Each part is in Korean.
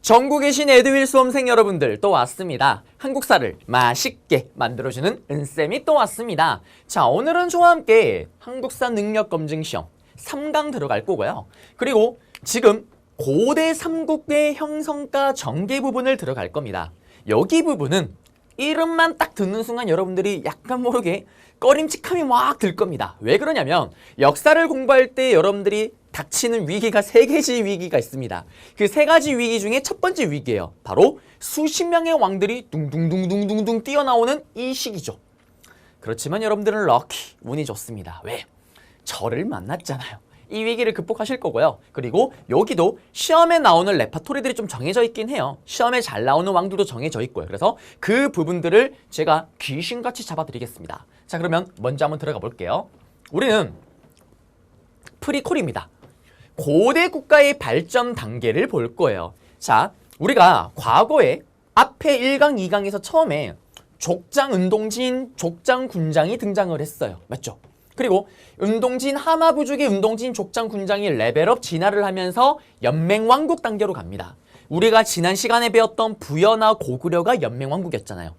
전국에 계신 에듀윌 수험생 여러분들 또 왔습니다. 한국사를 맛있게 만들어주는 은쌤이 또 왔습니다. 자, 오늘은 저와 함께 한국사 능력검증시험 3강 들어갈 거고요. 그리고 지금 고대 삼국의 형성과 전개 부분을 들어갈 겁니다. 여기 부분은 이름만 딱 듣는 순간 여러분들이 약간 모르게 꺼림칙함이 막 들 겁니다. 왜 그러냐면 역사를 공부할 때 여러분들이 닥치는 위기가 3가지 위기가 있습니다. 그 3가지 위기 중에 첫 번째 위기예요. 바로 수십 명의 왕들이 둥둥둥둥둥둥 뛰어나오는 이 시기죠. 그렇지만 여러분들은 럭키, 운이 좋습니다. 왜? 저를 만났잖아요. 이 위기를 극복하실 거고요. 그리고 여기도 시험에 나오는 레파토리들이 좀 정해져 있긴 해요. 시험에 잘 나오는 왕들도 정해져 있고요. 그래서 그 부분들을 제가 귀신같이 잡아드리겠습니다. 자, 그러면 먼저 한번 들어가 볼게요. 우리는 프리콜입니다. 고대 국가의 발전 단계를 볼 거예요. 자, 우리가 과거에 앞에 1강, 2강에서 처음에 족장, 은동진, 족장, 군장이 등장을 했어요. 맞죠? 그리고 은동진, 하마부족의 은동진, 족장, 군장이 레벨업 진화를 하면서 연맹왕국 단계로 갑니다. 우리가 지난 시간에 배웠던 부여나 고구려가 연맹왕국이었잖아요.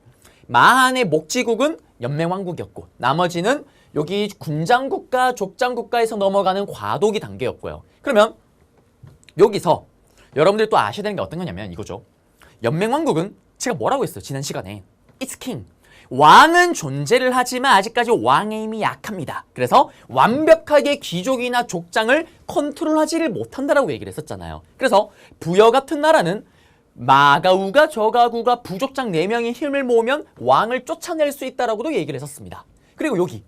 마한의 목지국은 연맹왕국이었고 나머지는 여기 군장국가, 족장국가에서 넘어가는 과도기 단계였고요. 그러면 여기서 여러분들 또 아셔야 되는 게 어떤 거냐면 이거죠. 연맹왕국은 제가 뭐라고 했어요? 지난 시간에 It's king. 왕은 존재를 하지만 아직까지 왕의 힘이 약합니다. 그래서 완벽하게 귀족이나 족장을 컨트롤하지를 못한다라고 얘기를 했었잖아요. 그래서 부여 같은 나라는 마가우가, 저가구가, 부족장 4명이 힘을 모으면 왕을 쫓아낼 수 있다라고도 얘기를 했었습니다. 그리고 여기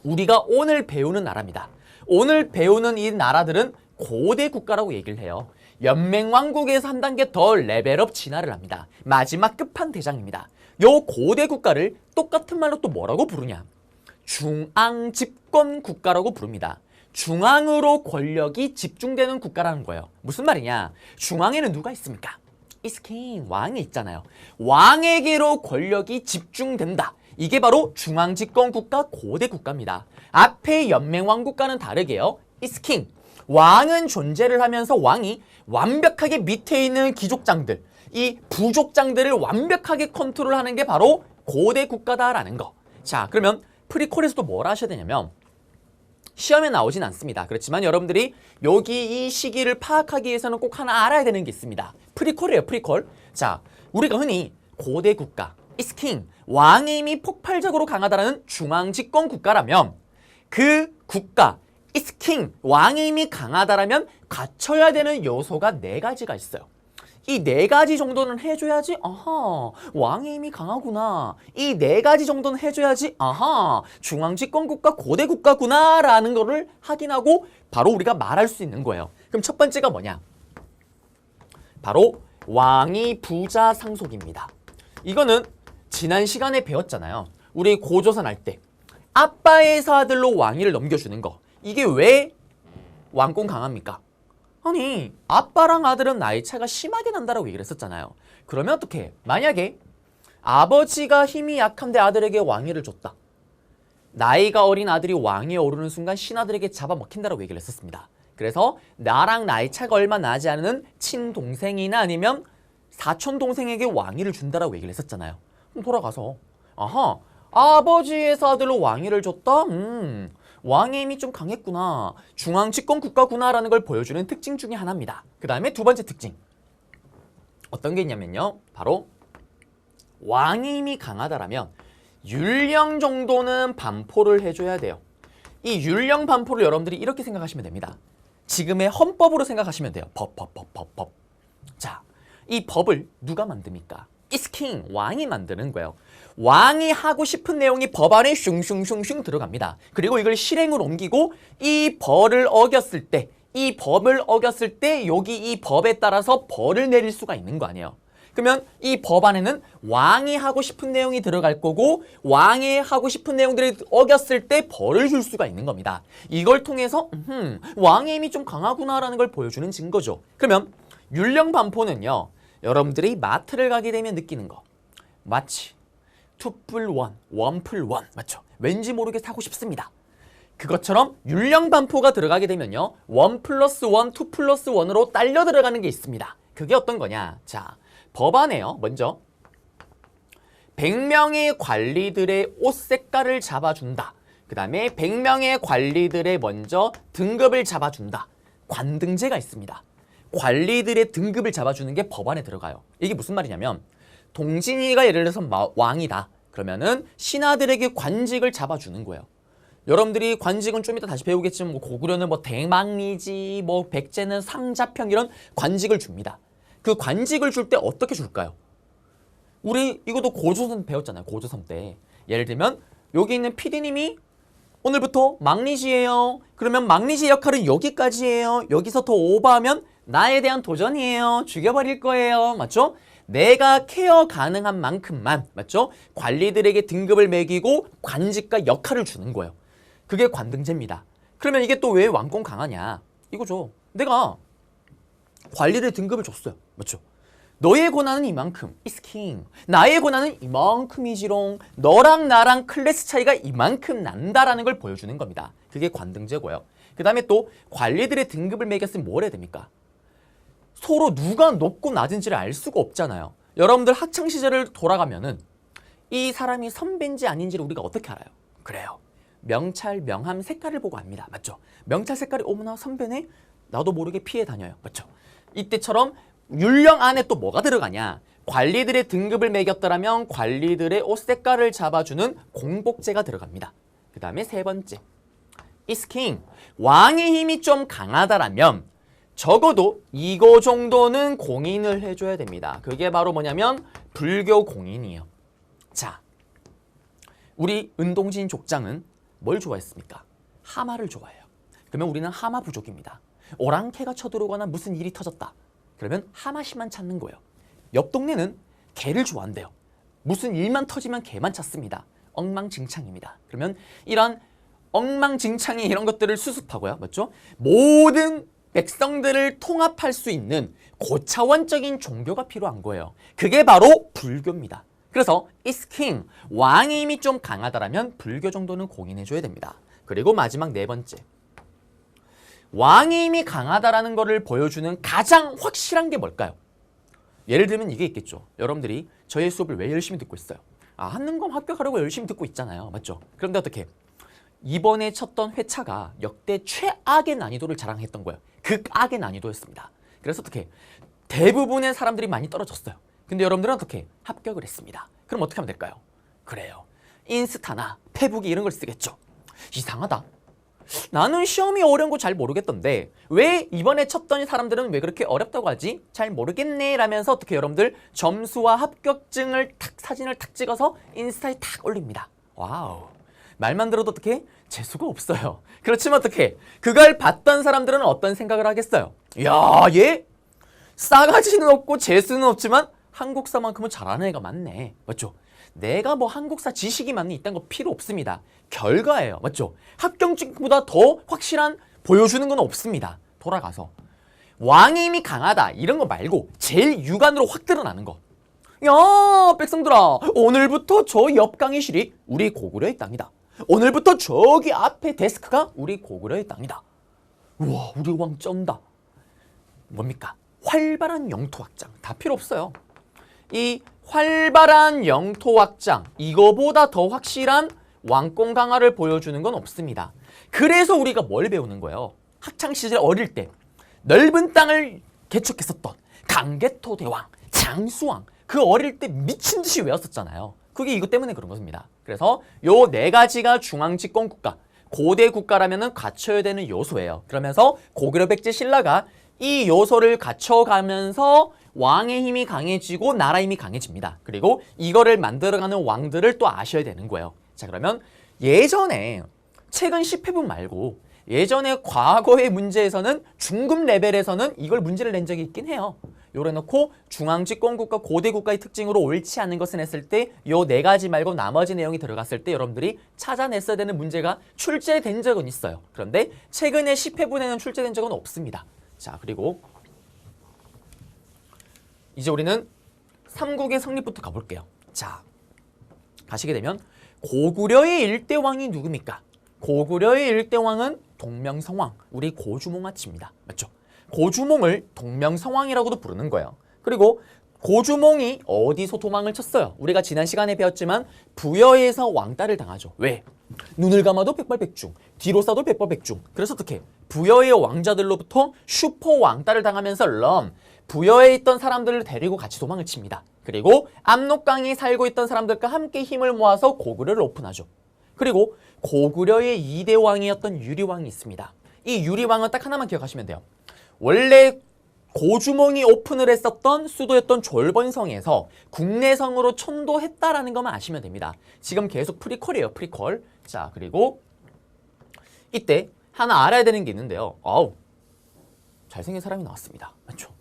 우리가 오늘 배우는 나라입니다. 오늘 배우는 이 나라들은 고대 국가라고 얘기를 해요. 연맹왕국에서 한 단계 더 레벨업 진화를 합니다. 마지막 끝판대장입니다. 요 고대 국가를 똑같은 말로 또 뭐라고 부르냐? 중앙집권 국가라고 부릅니다. 중앙으로 권력이 집중되는 국가라는 거예요. 무슨 말이냐? 중앙에는 누가 있습니까? It's king, 왕이 있잖아요. 왕에게로 권력이 집중된다. 이게 바로 중앙집권 국가, 고대 국가입니다. 앞에 연맹왕국과는 다르게요. It's king. 왕은 존재를 하면서 왕이 완벽하게 밑에 있는 귀족장들, 이 부족장들을 완벽하게 컨트롤하는 게 바로 고대 국가다라는 거. 자, 그러면 프리콜에서도 뭘 하셔야 되냐면 시험에 나오진 않습니다. 그렇지만 여러분들이 여기 이 시기를 파악하기 위해서는 꼭 하나 알아야 되는 게 있습니다. 프리콜이에요, 프리콜. 자, 우리가 흔히 고대 국가, It's king, 왕의 힘이 폭발적으로 강하다라는 중앙집권 국가라면 그 국가, It's king, 왕의 힘이 강하다라면 갖춰야 되는 요소가 4가지가 있어요. 이 4가지 정도는 해줘야지 아하 왕의 힘이 강하구나. 이 4가지 정도는 해줘야지 아하 중앙집권 국가, 고대 국가구나 라는 거를 확인하고 바로 우리가 말할 수 있는 거예요. 그럼 첫 번째가 뭐냐? 바로 왕이 부자 상속입니다. 이거는 지난 시간에 배웠잖아요. 우리 고조선 할 때 아빠의 사들로 왕위를 넘겨주는 거. 이게 왜 왕권 강합니까? 아니, 아빠랑 아들은 나이 차가 심하게 난다라고 얘기를 했었잖아요. 그러면 어떡해? 만약에 아버지가 힘이 약한데 아들에게 왕위를 줬다. 나이가 어린 아들이 왕위에 오르는 순간 신하들에게 잡아먹힌다라고 얘기를 했었습니다. 그래서 나랑 나이 차가 얼마 나지 않은 친동생이나 아니면 사촌동생에게 왕위를 준다라고 얘기를 했었잖아요. 그럼 돌아가서 아하, 아버지의 사들로 왕위를 줬다? 왕의 힘이 좀 강했구나. 중앙집권 국가구나라는 걸 보여주는 특징 중에 하나입니다. 그 다음에 두 번째 특징. 어떤 게 있냐면요. 바로 왕의 힘이 강하다라면 율령 정도는 반포를 해줘야 돼요. 이 율령 반포를 여러분들이 이렇게 생각하시면 됩니다. 지금의 헌법으로 생각하시면 돼요. 법. 자, 이 법을 누가 만듭니까? It's king, 왕이 만드는 거예요. 왕이 하고 싶은 내용이 법 안에 슝슝슝슝 들어갑니다. 그리고 이걸 실행으로 옮기고 이 법을 어겼을 때 여기 이 법에 따라서 벌을 내릴 수가 있는 거 아니에요. 그러면 이 법 안에는 왕이 하고 싶은 내용이 들어갈 거고 왕이 하고 싶은 내용들이 어겼을 때 벌을 줄 수가 있는 겁니다. 이걸 통해서 왕의 힘이 좀 강하구나라는 걸 보여주는 증거죠. 그러면 율령 반포는요. 여러분들이 마트를 가게 되면 느끼는 거. 마치 2+1, 1+1 맞죠? 왠지 모르게 사고 싶습니다. 그것처럼 율령 반포가 들어가게 되면요. 1+1, 2+1으로 딸려 들어가는 게 있습니다. 그게 어떤 거냐? 자, 법안에요. 먼저 100명의 관리들의 옷 색깔을 잡아준다. 그 다음에 100명의 관리들의 먼저 등급을 잡아준다. 관등제가 있습니다. 관리들의 등급을 잡아주는 게 법안에 들어가요. 이게 무슨 말이냐면 동진이가 예를 들어서 왕이다. 그러면은 신하들에게 관직을 잡아주는 거예요. 여러분들이 관직은 좀 이따 다시 배우겠지만 뭐 고구려는 뭐 대망리지, 뭐 백제는 상자평 이런 관직을 줍니다. 그 관직을 줄 때 어떻게 줄까요? 우리 이것도 고조선 배웠잖아요. 고조선 때. 예를 들면 여기 있는 PD님이 오늘부터 망리지예요. 그러면 망리지 역할은 여기까지예요. 여기서 더 오버하면 나에 대한 도전이에요. 죽여버릴 거예요. 맞죠? 내가 케어 가능한 만큼만, 맞죠? 관리들에게 등급을 매기고 관직과 역할을 주는 거예요. 그게 관등제입니다. 그러면 이게 또 왜 왕권 강하냐? 이거죠. 내가 관리들 등급을 줬어요. 맞죠? 너의 권한은 이만큼, is king. 나의 권한은 이만큼이지롱. 너랑 나랑 클래스 차이가 이만큼 난다라는 걸 보여주는 겁니다. 그게 관등제고요. 그 다음에 또 관리들의 등급을 매겼으면 뭘 해야 됩니까? 서로 누가 높고 낮은지를 알 수가 없잖아요. 여러분들 학창시절을 돌아가면은 이 사람이 선배인지 아닌지를 우리가 어떻게 알아요? 그래요. 명찰, 명함, 색깔을 보고 압니다. 맞죠? 명찰 색깔이 어머나 선배네? 나도 모르게 피해 다녀요. 맞죠? 이때처럼 율령 안에 또 뭐가 들어가냐? 관리들의 등급을 매겼더라면 관리들의 옷 색깔을 잡아주는 공복제가 들어갑니다. 그 다음에 세 번째, is king. 왕의 힘이 좀 강하다라면 적어도 이거 정도는 공인을 해줘야 됩니다. 그게 바로 뭐냐면 불교 공인이에요. 자, 우리 은동진 족장은 뭘 좋아했습니까? 하마를 좋아해요. 그러면 우리는 하마 부족입니다. 오랑캐가 쳐들어오거나 무슨 일이 터졌다. 그러면 하마씨만 찾는 거예요. 옆 동네는 개를 좋아한대요. 무슨 일만 터지면 개만 찾습니다. 엉망진창입니다. 그러면 이런 엉망진창의 이런 것들을 수습하고요. 맞죠? 모든 백성들을 통합할 수 있는 고차원적인 종교가 필요한 거예요. 그게 바로 불교입니다. 그래서 is king, 왕의 힘이 좀 강하다라면 불교 정도는 공인해줘야 됩니다. 그리고 마지막 네 번째, 왕의 힘이 강하다라는 것을 보여주는 가장 확실한 게 뭘까요? 예를 들면 이게 있겠죠. 여러분들이 저의 수업을 왜 열심히 듣고 있어요? 아, 한능검 합격하려고 열심히 듣고 있잖아요. 맞죠? 그런데 어떻게? 이번에 쳤던 회차가 역대 최악의 난이도를 자랑했던 거예요. 극악의 난이도였습니다. 그래서 어떻게? 대부분의 사람들이 많이 떨어졌어요. 근데 여러분들은 어떻게? 합격을 했습니다. 그럼 어떻게 하면 될까요? 그래요. 인스타나 페북이 이런 걸 쓰겠죠. 이상하다. 나는 시험이 어려운 거 잘 모르겠던데 왜 이번에 쳤던 사람들은 왜 그렇게 어렵다고 하지? 잘 모르겠네 라면서 어떻게 여러분들 점수와 합격증을 탁 사진을 탁 찍어서 인스타에 탁 올립니다. 와우. 말만 들어도 어떻게? 재수가 없어요. 그렇지만 어떻게? 그걸 봤던 사람들은 어떤 생각을 하겠어요? 야, 얘 싸가지는 없고 재수는 없지만 한국사만큼은 잘하는 애가 많네. 맞죠? 내가 뭐 한국사 지식이 많니 있다는 거 필요 없습니다. 결과예요. 맞죠? 합격증보다 더 확실한 보여주는 건 없습니다. 돌아가서 왕의 힘이 강하다 이런 거 말고 제일 육안으로 확 드러나는 거. 야, 백성들아, 오늘부터 저 옆 강의실이 우리 고구려의 땅이다. 오늘부터 저기 앞에 데스크가 우리 고구려의 땅이다. 우와, 우리 왕 쩐다. 뭡니까? 활발한 영토 확장. 다 필요 없어요. 이 활발한 영토 확장, 이거보다 더 확실한 왕권 강화를 보여주는 건 없습니다. 그래서 우리가 뭘 배우는 거예요? 학창시절 어릴 때 넓은 땅을 개척했었던 강개토 대왕, 장수왕, 그 어릴 때 미친 듯이 외웠었잖아요. 그게 이것 때문에 그런 것입니다. 그래서 요 네 가지가 중앙집권 국가, 고대 국가라면은 갖춰야 되는 요소예요. 그러면서 고구려 백제 신라가 이 요소를 갖춰가면서 왕의 힘이 강해지고 나라 힘이 강해집니다. 그리고 이거를 만들어가는 왕들을 또 아셔야 되는 거예요. 자, 그러면 예전에 최근 10회분 말고 예전에 과거의 문제에서는 중급 레벨에서는 이걸 문제를 낸 적이 있긴 해요. 요래 놓고 중앙집권국가 고대국가의 특징으로 옳지 않은 것은 했을 때 요 네 가지 말고 나머지 내용이 들어갔을 때 여러분들이 찾아냈어야 되는 문제가 출제된 적은 있어요. 그런데 최근에 10회분에는 출제된 적은 없습니다. 자, 그리고 이제 우리는 삼국의 성립부터 가볼게요. 자, 가시게 되면 고구려의 일대왕이 누굽니까? 고구려의 일대왕은 동명성왕, 우리 고주몽아치입니다. 맞죠? 고주몽을 동명성왕이라고도 부르는 거예요. 그리고 고주몽이 어디서 도망을 쳤어요? 우리가 지난 시간에 배웠지만 부여에서 왕따를 당하죠. 왜? 눈을 감아도 백발백중, 뒤로 싸도 백발백중. 그래서 어떻게? 부여의 왕자들로부터 슈퍼 왕따를 당하면서 부여에 있던 사람들을 데리고 같이 도망을 칩니다. 그리고 압록강에 살고 있던 사람들과 함께 힘을 모아서 고구려를 오픈하죠. 그리고 고구려의 2대 왕이었던 유리왕이 있습니다. 이 유리왕은 딱 하나만 기억하시면 돼요. 원래 고주몽이 오픈을 했었던 수도였던 졸본성에서 국내성으로 천도했다라는 것만 아시면 됩니다. 지금 계속 프리퀄이에요. 프리퀄. 자, 그리고 이때 하나 알아야 되는 게 있는데요. 잘생긴 사람이 나왔습니다. 맞죠?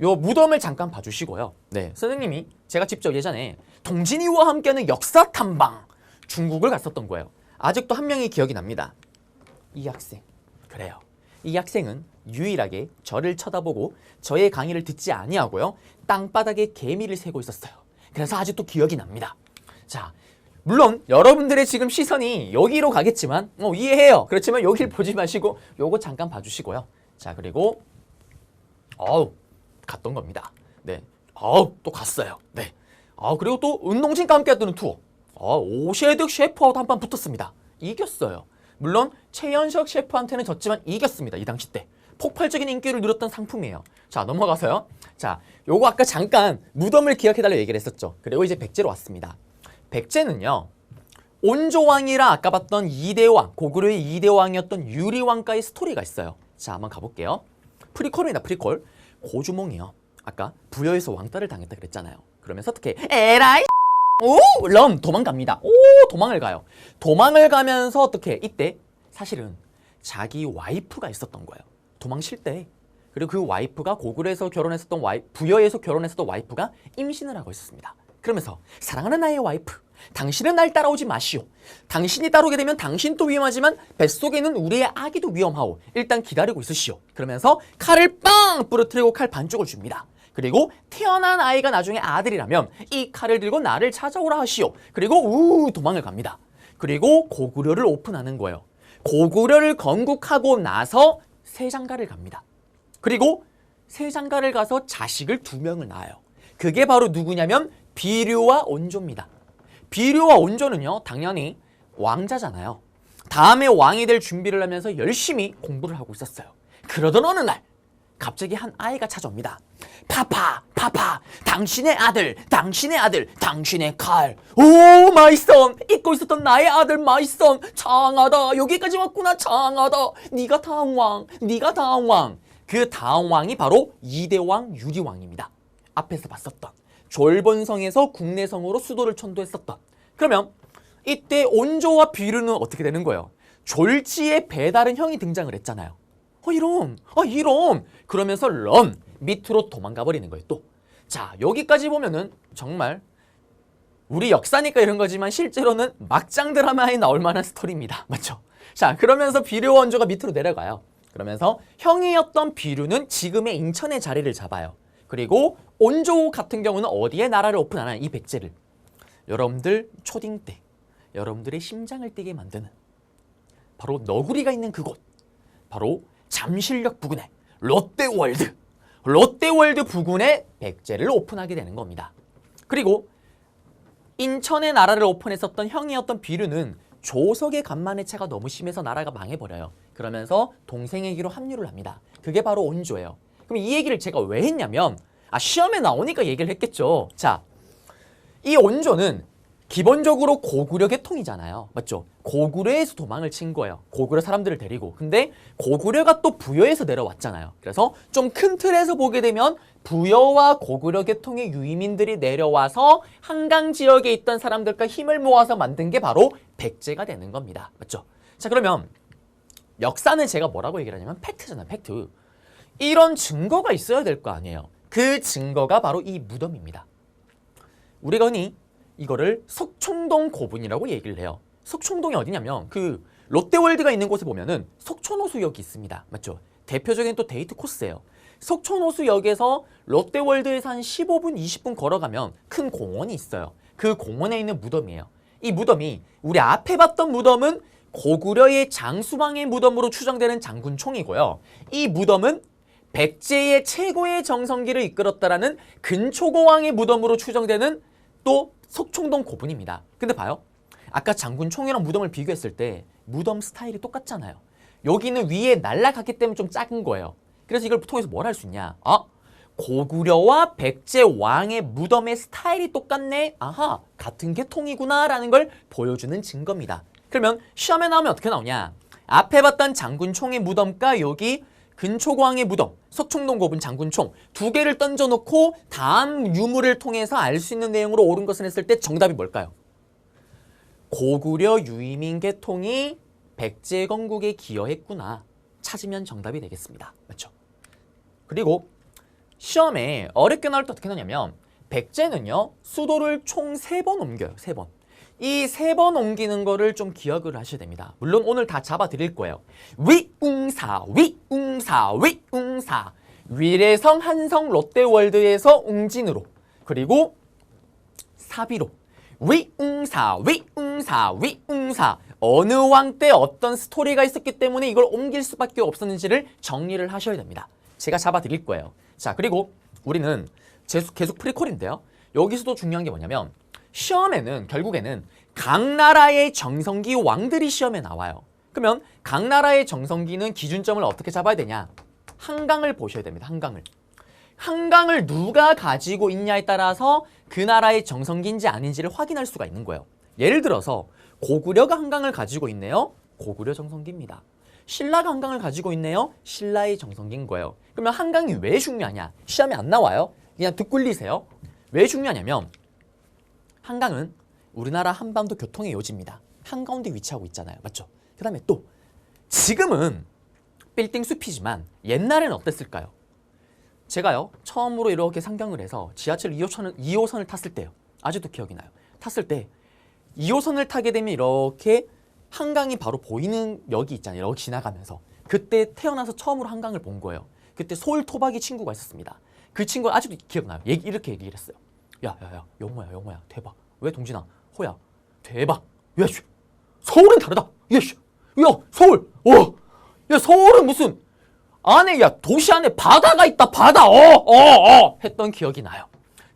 요 무덤을 잠깐 봐주시고요. 네, 선생님이 제가 직접 예전에 동진이와 함께하는 역사 탐방 중국을 갔었던 거예요. 아직도 한 명이 기억이 납니다. 이 학생. 그래요. 이 학생은 유일하게 저를 쳐다보고 저의 강의를 듣지 아니하고요. 땅바닥에 개미를 세고 있었어요. 그래서 아직도 기억이 납니다. 자, 물론 여러분들의 지금 시선이 여기로 가겠지만 이해해요. 그렇지만 여기를 보지 마시고 요거 잠깐 봐주시고요. 자, 그리고 갔던 겁니다. 네, 또 갔어요. 네, 그리고 또 운동진과 함께 했던 투어. 오셰득 셰프하고도 한판 붙었습니다. 이겼어요. 물론 최연석 셰프한테는 졌지만 이겼습니다. 이 당시 때. 폭발적인 인기를 누렸던 상품이에요. 자, 넘어가서요. 자, 요거 아까 잠깐 무덤을 기억해달라고 얘기를 했었죠. 그리고 이제 백제로 왔습니다. 백제는요. 온조왕이라 아까 봤던 2대 왕, 고구려의 2대 왕이었던 유리왕과의 스토리가 있어요. 자, 한번 가볼게요. 프리퀄입니다. 프리퀄. 고주몽이요. 아까 부여에서 왕따를 당했다 그랬잖아요. 그러면서 어떻게 에라이 도망갑니다. 도망을 가요. 도망을 가면서 어떻게 이때 사실은 자기 와이프가 있었던 거예요. 도망칠 때. 그리고 그 와이프가 고구려에서 결혼했었던 부여에서 결혼했었던 와이프가 임신을 하고 있었습니다. 그러면서 사랑하는 나의 와이프, 당신은 날 따라오지 마시오. 당신이 따라오게 되면 당신도 위험하지만 뱃속에 있는 우리의 아기도 위험하오. 일단 기다리고 있으시오. 그러면서 칼을 빵 부러뜨리고 칼 반쪽을 줍니다. 그리고 태어난 아이가 나중에 아들이라면 이 칼을 들고 나를 찾아오라 하시오. 그리고 도망을 갑니다. 그리고 고구려를 오픈하는 거예요. 고구려를 건국하고 나서 세장가를 갑니다. 그리고 세장가를 가서 자식을 2명을 낳아요. 그게 바로 누구냐면 비류와 온조입니다. 비류와 온조는요, 당연히 왕자잖아요. 다음에 왕이 될 준비를 하면서 열심히 공부를 하고 있었어요. 그러던 어느 날 갑자기 한 아이가 찾아옵니다. 파파, 당신의 아들, 당신의 칼. 오, 마이 선, 잊고 있었던 나의 아들 마이 선. 장하다, 여기까지 왔구나, 장하다. 네가 다음 왕. 그 다음 왕이 바로 2대 왕 유리왕입니다. 앞에서 봤었던 졸본성에서 국내성으로 수도를 천도했었던. 그러면 이때 온조와 비류는 어떻게 되는 거예요? 졸지에 배다른 형이 등장을 했잖아요. 이런. 그러면서 밑으로 도망가 버리는 거예요, 또. 자, 여기까지 보면은 정말 우리 역사니까 이런 거지만 실제로는 막장 드라마에 나올 만한 스토리입니다. 맞죠? 자, 그러면서 비류와 온조가 밑으로 내려가요. 그러면서 형이었던 비류는 지금의 인천의 자리를 잡아요. 그리고 온조 같은 경우는 어디에 나라를 오픈하나, 이 백제를. 여러분들 초딩 때 여러분들의 심장을 뛰게 만드는 바로 너구리가 있는 그곳, 바로 잠실역 부근의 롯데월드 부근에 백제를 오픈하게 되는 겁니다. 그리고 인천의 나라를 오픈했었던 형이었던 비류는 조석의 간만의 차가 너무 심해서 나라가 망해버려요. 그러면서 동생에게로 합류를 합니다. 그게 바로 온조예요. 그럼 이 얘기를 제가 왜 했냐면 시험에 나오니까 얘기를 했겠죠. 자, 이 온조는 기본적으로 고구려 계통이잖아요. 맞죠? 고구려에서 도망을 친 거예요. 고구려 사람들을 데리고. 근데 고구려가 또 부여에서 내려왔잖아요. 그래서 좀 큰 틀에서 보게 되면 부여와 고구려 계통의 유이민들이 내려와서 한강 지역에 있던 사람들과 힘을 모아서 만든 게 바로 백제가 되는 겁니다. 맞죠? 자, 그러면 역사는 제가 뭐라고 얘기를 하냐면 팩트잖아요. 팩트. 이런 증거가 있어야 될 거 아니에요. 그 증거가 바로 이 무덤입니다. 우리가 흔히 이거를 석촌동 고분이라고 얘기를 해요. 석촌동이 어디냐면 그 롯데월드가 있는 곳에 보면은 석촌호수역이 있습니다. 맞죠? 대표적인 또 데이트 코스예요. 석촌호수역에서 롯데월드에서 한 15분, 20분 걸어가면 큰 공원이 있어요. 그 공원에 있는 무덤이에요. 이 무덤이 우리 앞에 봤던 무덤은 고구려의 장수왕의 무덤으로 추정되는 장군총이고요. 이 무덤은 백제의 최고의 정성기를 이끌었다라는 근초고왕의 무덤으로 추정되는 또 석총동 고분입니다. 근데 봐요. 아까 장군총이랑 무덤을 비교했을 때 무덤 스타일이 똑같잖아요. 여기는 위에 날라갔기 때문에 좀 작은 거예요. 그래서 이걸 통해서 뭘 할 수 있냐? 고구려와 백제 왕의 무덤의 스타일이 똑같네. 아하, 같은 계통이구나 라는 걸 보여주는 증거입니다. 그러면 시험에 나오면 어떻게 나오냐? 앞에 봤던 장군총의 무덤과 여기 근초고왕의 무덤, 석총동 고분 장군총 두 개를 던져놓고 다음 유물을 통해서 알 수 있는 내용으로 옳은 것을 했을 때 정답이 뭘까요? 고구려 유이민 계통이 백제 건국에 기여했구나. 찾으면 정답이 되겠습니다. 맞죠? 그리고 시험에 어렵게 나올 때 어떻게 나냐면 백제는요. 수도를 총 3번 옮겨요. 3번. 이 3번 옮기는 거를 좀 기억을 하셔야 됩니다. 물론 오늘 다 잡아드릴 거예요. 위웅사, 위웅사, 위웅사. 위례성, 한성, 롯데월드에서 웅진으로. 그리고 사비로. 위웅사, 위웅사, 위웅사. 어느 왕 때 어떤 스토리가 있었기 때문에 이걸 옮길 수밖에 없었는지를 정리를 하셔야 됩니다. 제가 잡아드릴 거예요. 자, 그리고 우리는 계속 프리콜인데요. 여기서도 중요한 게 뭐냐면 시험에는 결국에는 각 나라의 정성기 왕들이 시험에 나와요. 그러면 각 나라의 정성기는 기준점을 어떻게 잡아야 되냐? 한강을 보셔야 됩니다. 한강을. 한강을 누가 가지고 있냐에 따라서 그 나라의 정성기인지 아닌지를 확인할 수가 있는 거예요. 예를 들어서 고구려가 한강을 가지고 있네요. 고구려 정성기입니다. 신라가 한강을 가지고 있네요. 신라의 정성기인 거예요. 그러면 한강이 왜 중요하냐? 시험에 안 나와요. 그냥 듣고 흘리세요. 왜 중요하냐면 한강은 우리나라 한반도 교통의 요지입니다. 한가운데 위치하고 있잖아요. 맞죠? 그 다음에 또 지금은 빌딩 숲이지만 옛날에는 어땠을까요? 제가요. 처음으로 이렇게 상경을 해서 지하철 2호선을 탔을 때요. 아직도 기억이 나요. 탔을 때 2호선을 타게 되면 이렇게 한강이 바로 보이는 역이 있잖아요. 이렇게 지나가면서. 그때 태어나서 처음으로 한강을 본 거예요. 그때 서울 토박이 친구가 있었습니다. 그 친구가 아직도 기억나요. 이렇게 얘기를 했어요. 야, 영모야, 대박. 왜 동진아, 호야, 대박. 야, 서울은 다르다. 야, 서울. 야, 서울은 무슨 안에, 도시 안에 바다가 있다. 바다. 했던 기억이 나요.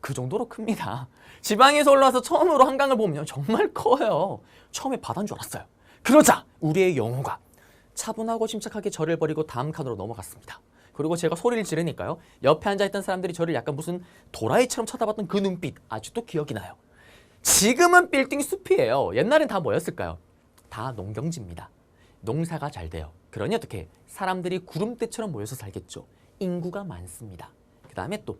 그 정도로 큽니다. 지방에서 올라와서 처음으로 한강을 보면 정말 커요. 처음에 바다인 줄 알았어요. 그러자 우리의 영호가 차분하고 침착하게 저를 버리고 다음 칸으로 넘어갔습니다. 그리고 제가 소리를 지르니까요. 옆에 앉아있던 사람들이 저를 약간 무슨 도라이처럼 쳐다봤던 그 눈빛 아직도 기억이 나요. 지금은 빌딩 숲이에요. 옛날엔 다 뭐였을까요? 다 농경지입니다. 농사가 잘 돼요. 그러니 어떻게 사람들이 구름대처럼 모여서 살겠죠. 인구가 많습니다. 그 다음에 또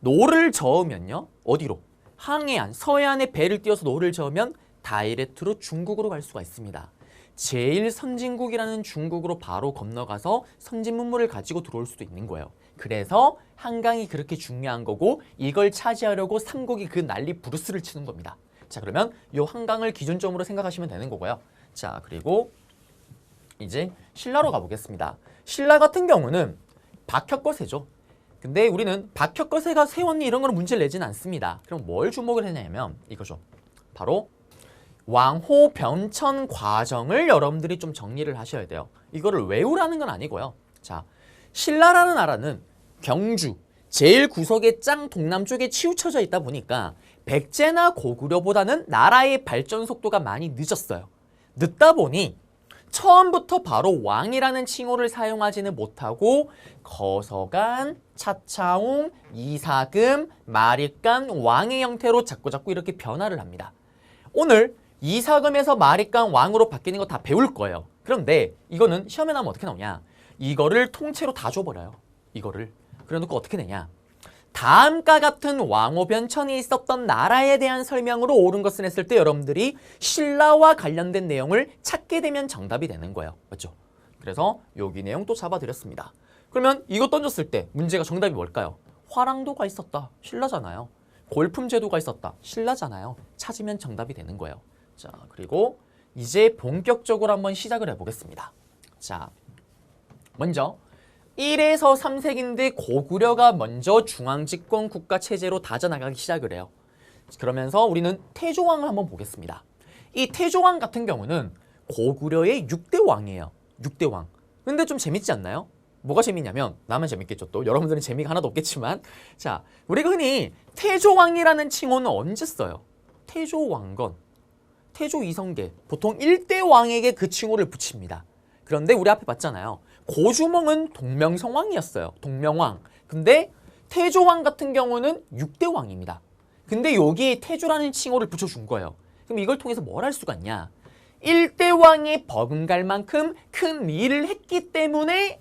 노를 저으면요. 어디로? 항해안, 서해안에 배를 띄워서 노를 저으면 다이렉트로 중국으로 갈 수가 있습니다. 제일 선진국이라는 중국으로 바로 건너가서 선진 문물을 가지고 들어올 수도 있는 거예요. 그래서 한강이 그렇게 중요한 거고 이걸 차지하려고 삼국이 그 난리 부르스를 치는 겁니다. 자, 그러면 이 한강을 기준점으로 생각하시면 되는 거고요. 자, 그리고 이제 신라로 가보겠습니다. 신라 같은 경우는 박혁거세죠. 근데 우리는 박혁거세가 세웠니 이런 거는 문제를 내지는 않습니다. 그럼 뭘 주목을 했냐면 이거죠. 바로 왕호 변천 과정을 여러분들이 좀 정리를 하셔야 돼요. 이거를 외우라는 건 아니고요. 자, 신라라는 나라는 경주, 제일 구석의 짱 동남쪽에 치우쳐져 있다 보니까 백제나 고구려보다는 나라의 발전 속도가 많이 늦었어요. 늦다 보니 처음부터 바로 왕이라는 칭호를 사용하지는 못하고 거서간, 차차웅, 이사금, 마립간, 왕의 형태로 자꾸자꾸 이렇게 변화를 합니다. 오늘 이사금에서 마립간, 왕으로 바뀌는 거 다 배울 거예요. 그런데 이거는 시험에 나오면 어떻게 나오냐? 이거를 통째로 다 줘버려요. 이거를. 그래놓고 어떻게 되냐? 다음과 같은 왕호 변천이 있었던 나라에 대한 설명으로 옳은 것을 했을 때 여러분들이 신라와 관련된 내용을 찾게 되면 정답이 되는 거예요. 맞죠? 그래서 여기 내용 또 잡아드렸습니다. 그러면 이거 던졌을 때 문제가 정답이 뭘까요? 화랑도가 있었다. 신라잖아요. 골품제도가 있었다. 신라잖아요. 찾으면 정답이 되는 거예요. 자, 그리고 이제 본격적으로 한번 시작을 해보겠습니다. 자, 먼저 1에서 3세기인데 고구려가 먼저 중앙집권 국가체제로 다져나가기 시작을 해요. 그러면서 우리는 태조왕을 한번 보겠습니다. 이 태조왕 같은 경우는 고구려의 6대 왕이에요. 6대 왕. 근데 좀 재밌지 않나요? 뭐가 재밌냐면 나만 재밌겠죠 또 여러분들은 재미가 하나도 없겠지만 자 우리가 흔히 태조왕이라는 칭호는 언제 써요? 태조왕건, 태조이성계 보통 1대 왕에게 그 칭호를 붙입니다. 그런데 우리 앞에 봤잖아요. 고주몽은 동명성왕이었어요. 동명왕. 근데 태조왕 같은 경우는 6대 왕입니다. 근데 여기 태조라는 칭호를 붙여준 거예요. 그럼 이걸 통해서 뭘 할 수가 있냐? 1대 왕에 버금갈 만큼 큰 일을 했기 때문에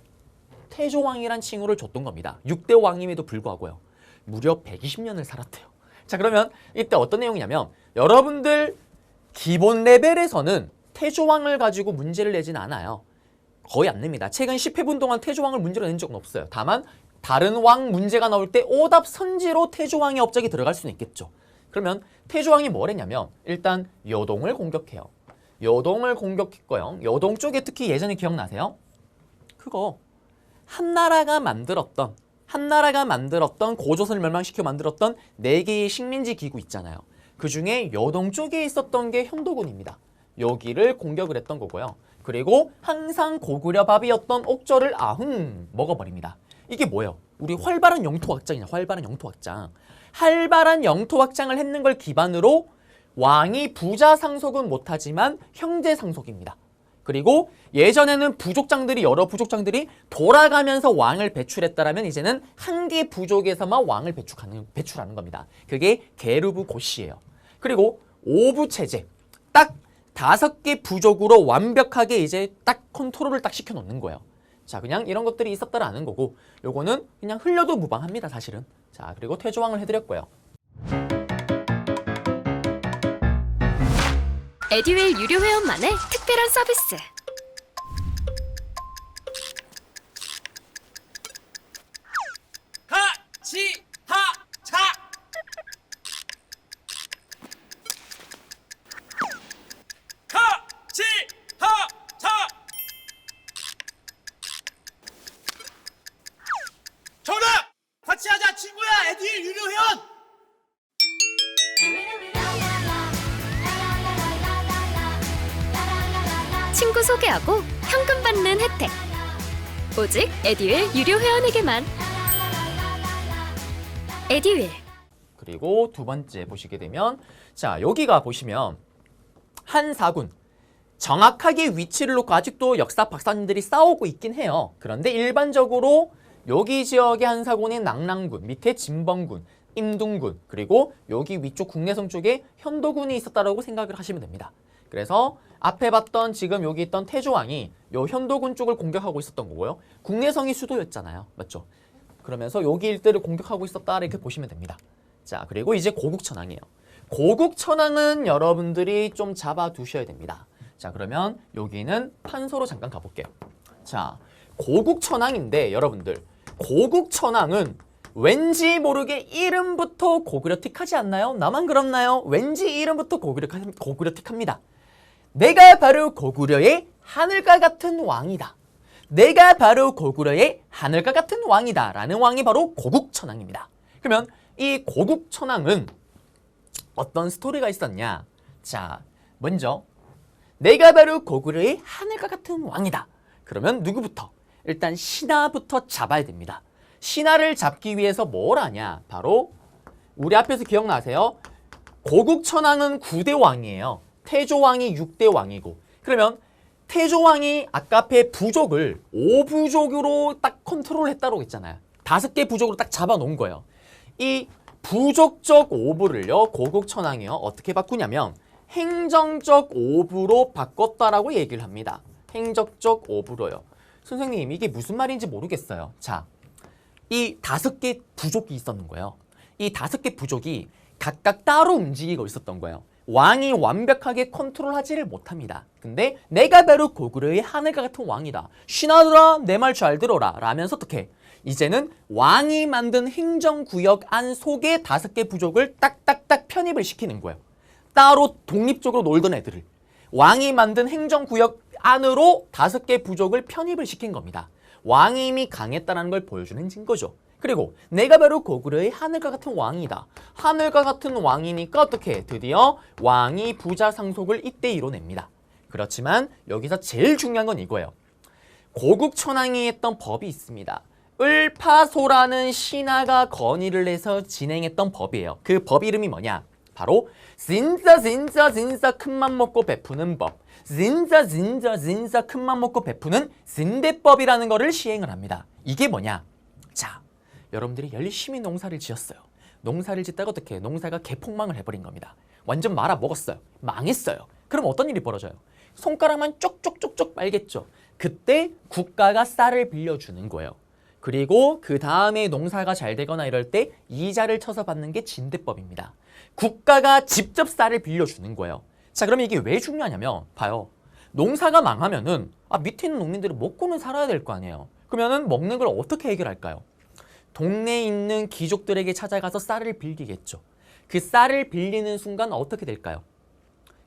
태조왕이란 칭호를 줬던 겁니다. 6대 왕임에도 불구하고요. 무려 120년을 살았대요. 자 그러면 이때 어떤 내용이냐면 여러분들 기본 레벨에서는 태조왕을 가지고 문제를 내진 않아요. 거의 안 냅니다. 최근 10회분 동안 태조왕을 문제로 낸 적은 없어요. 다만 다른 왕 문제가 나올 때 오답선지로 태조왕의 업적이 들어갈 수는 있겠죠. 그러면 태조왕이 뭘 했냐면 일단 여동을 공격해요. 여동을 공격했고요. 여동 쪽에 특히 예전에 기억나세요? 그거 한나라가 만들었던 고조선을 멸망시켜 만들었던 4개의 식민지 기구 있잖아요. 그 중에 여동 쪽에 있었던 게 현도군입니다. 여기를 공격을 했던 거고요. 그리고 항상 고구려 밥이었던 옥저를 아흥 먹어버립니다. 이게 뭐예요? 우리 활발한 영토 확장이냐, 활발한 영토 확장. 활발한 영토 확장을 했는 걸 기반으로 왕이 부자 상속은 못하지만 형제 상속입니다. 그리고 예전에는 부족장들이 여러 부족장들이 돌아가면서 왕을 배출했다라면 이제는 한 개 부족에서만 왕을 배출하는 겁니다. 그게 게르브 고시예요. 그리고 오부 체제 딱 5개 부족으로 완벽하게 이제 딱 컨트롤을 딱 시켜놓는 거예요. 자 그냥 이런 것들이 있었다라는 거고 요거는 그냥 흘려도 무방합니다 사실은. 자 그리고 태조왕을 해드렸고요. 에듀윌 유료 회원만의 특별한 서비스. 하치하차 하치하차 정답! 같이 하자 친구야 에듀윌 유료 회원! 친구 소개하고 현금 받는 혜택. 오직 에듀윌 유료 회원에게만. 에듀윌. 그리고 두 번째 보시게 되면 자 여기가 보시면 한사군 정확하게 위치를 놓고 아직도 역사 박사님들이 싸우고 있긴 해요. 그런데 일반적으로 여기 지역의 한사군이 낙랑군, 밑에 진범군, 임둥군, 그리고 여기 위쪽 국내성 쪽에 현도군이 있었다라고 생각을 하시면 됩니다. 그래서 앞에 봤던 지금 여기 있던 태조왕이 요 현도군 쪽을 공격하고 있었던 거고요. 국내성이 수도였잖아요. 맞죠? 그러면서 여기 일대를 공격하고 있었다 이렇게 보시면 됩니다. 자 그리고 이제 고국천왕이에요. 고국천왕은 여러분들이 좀 잡아두셔야 됩니다. 자 그러면 여기는 판서로 잠깐 가볼게요. 자 고국천왕인데 여러분들 고국천왕은 왠지 모르게 이름부터 고구려틱하지 않나요? 나만 그렇나요? 왠지 이름부터 고구려틱합니다. 내가 바로 고구려의 하늘과 같은 왕이다. 내가 바로 고구려의 하늘과 같은 왕이다 라는 왕이 바로 고국천왕입니다. 그러면 이 고국천왕은 어떤 스토리가 있었냐? 자, 먼저 내가 바로 고구려의 하늘과 같은 왕이다. 그러면 누구부터? 일단 신하부터 잡아야 됩니다. 신하를 잡기 위해서 뭘 하냐? 바로 우리 앞에서 기억나세요? 고국천왕은 9대 왕이에요. 태조왕이 6대 왕이고 그러면 태조왕이 아까 앞에 부족을 5부족으로 딱 컨트롤했다고 했잖아요. 5개 부족으로 딱 잡아놓은 거예요. 이 부족적 5부를요 고국천왕이요 어떻게 바꾸냐면 행정적 5부로 바꿨다라고 얘기를 합니다. 행정적 5부로요. 선생님 이게 무슨 말인지 모르겠어요. 자, 이 5개 부족이 있었는 거예요. 이 5개 부족이 각각 따로 움직이고 있었던 거예요. 왕이 완벽하게 컨트롤하지를 못합니다. 근데 내가 바로 고구려의 하늘과 같은 왕이다. 신하들아 내 말 잘 들어라 라면서 어떻게 이제는 왕이 만든 행정구역 안 속에 5개 부족을 딱딱딱 편입을 시키는 거예요. 따로 독립적으로 놀던 애들을 왕이 만든 행정구역 안으로 5개 부족을 편입을 시킨 겁니다. 왕이 이미 강했다는 걸 보여주는 증거죠. 그리고 내가 바로 고구려의 하늘과 같은 왕이다. 하늘과 같은 왕이니까 어떻게 드디어 왕이 부자 상속을 이때 이뤄냅니다. 그렇지만 여기서 제일 중요한 건 이거예요. 고국천왕이 했던 법이 있습니다. 을파소라는 신하가 건의를 해서 진행했던 법이에요. 그 법 이름이 뭐냐? 바로 진짜 큰맘 먹고 베푸는 법. 진짜 큰맘 먹고 베푸는 진대법이라는 거를 시행을 합니다. 이게 뭐냐? 자, 여러분들이 열심히 농사를 지었어요. 농사를 짓다가 어떻게 농사가 개폭망을 해버린 겁니다. 완전 말아먹었어요. 망했어요. 그럼 어떤 일이 벌어져요? 손가락만 쪽쪽쪽쪽 빨겠죠. 그때 국가가 쌀을 빌려주는 거예요. 그리고 그 다음에 농사가 잘 되거나 이럴 때 이자를 쳐서 받는 게 진대법입니다. 국가가 직접 쌀을 빌려주는 거예요. 자, 그러면 이게 왜 중요하냐면 봐요. 농사가 망하면은 밑에 있는 농민들은 먹고는 살아야 될 거 아니에요. 그러면은 먹는 걸 어떻게 해결할까요? 동네에 있는 귀족들에게 찾아가서 쌀을 빌리겠죠. 그 쌀을 빌리는 순간 어떻게 될까요?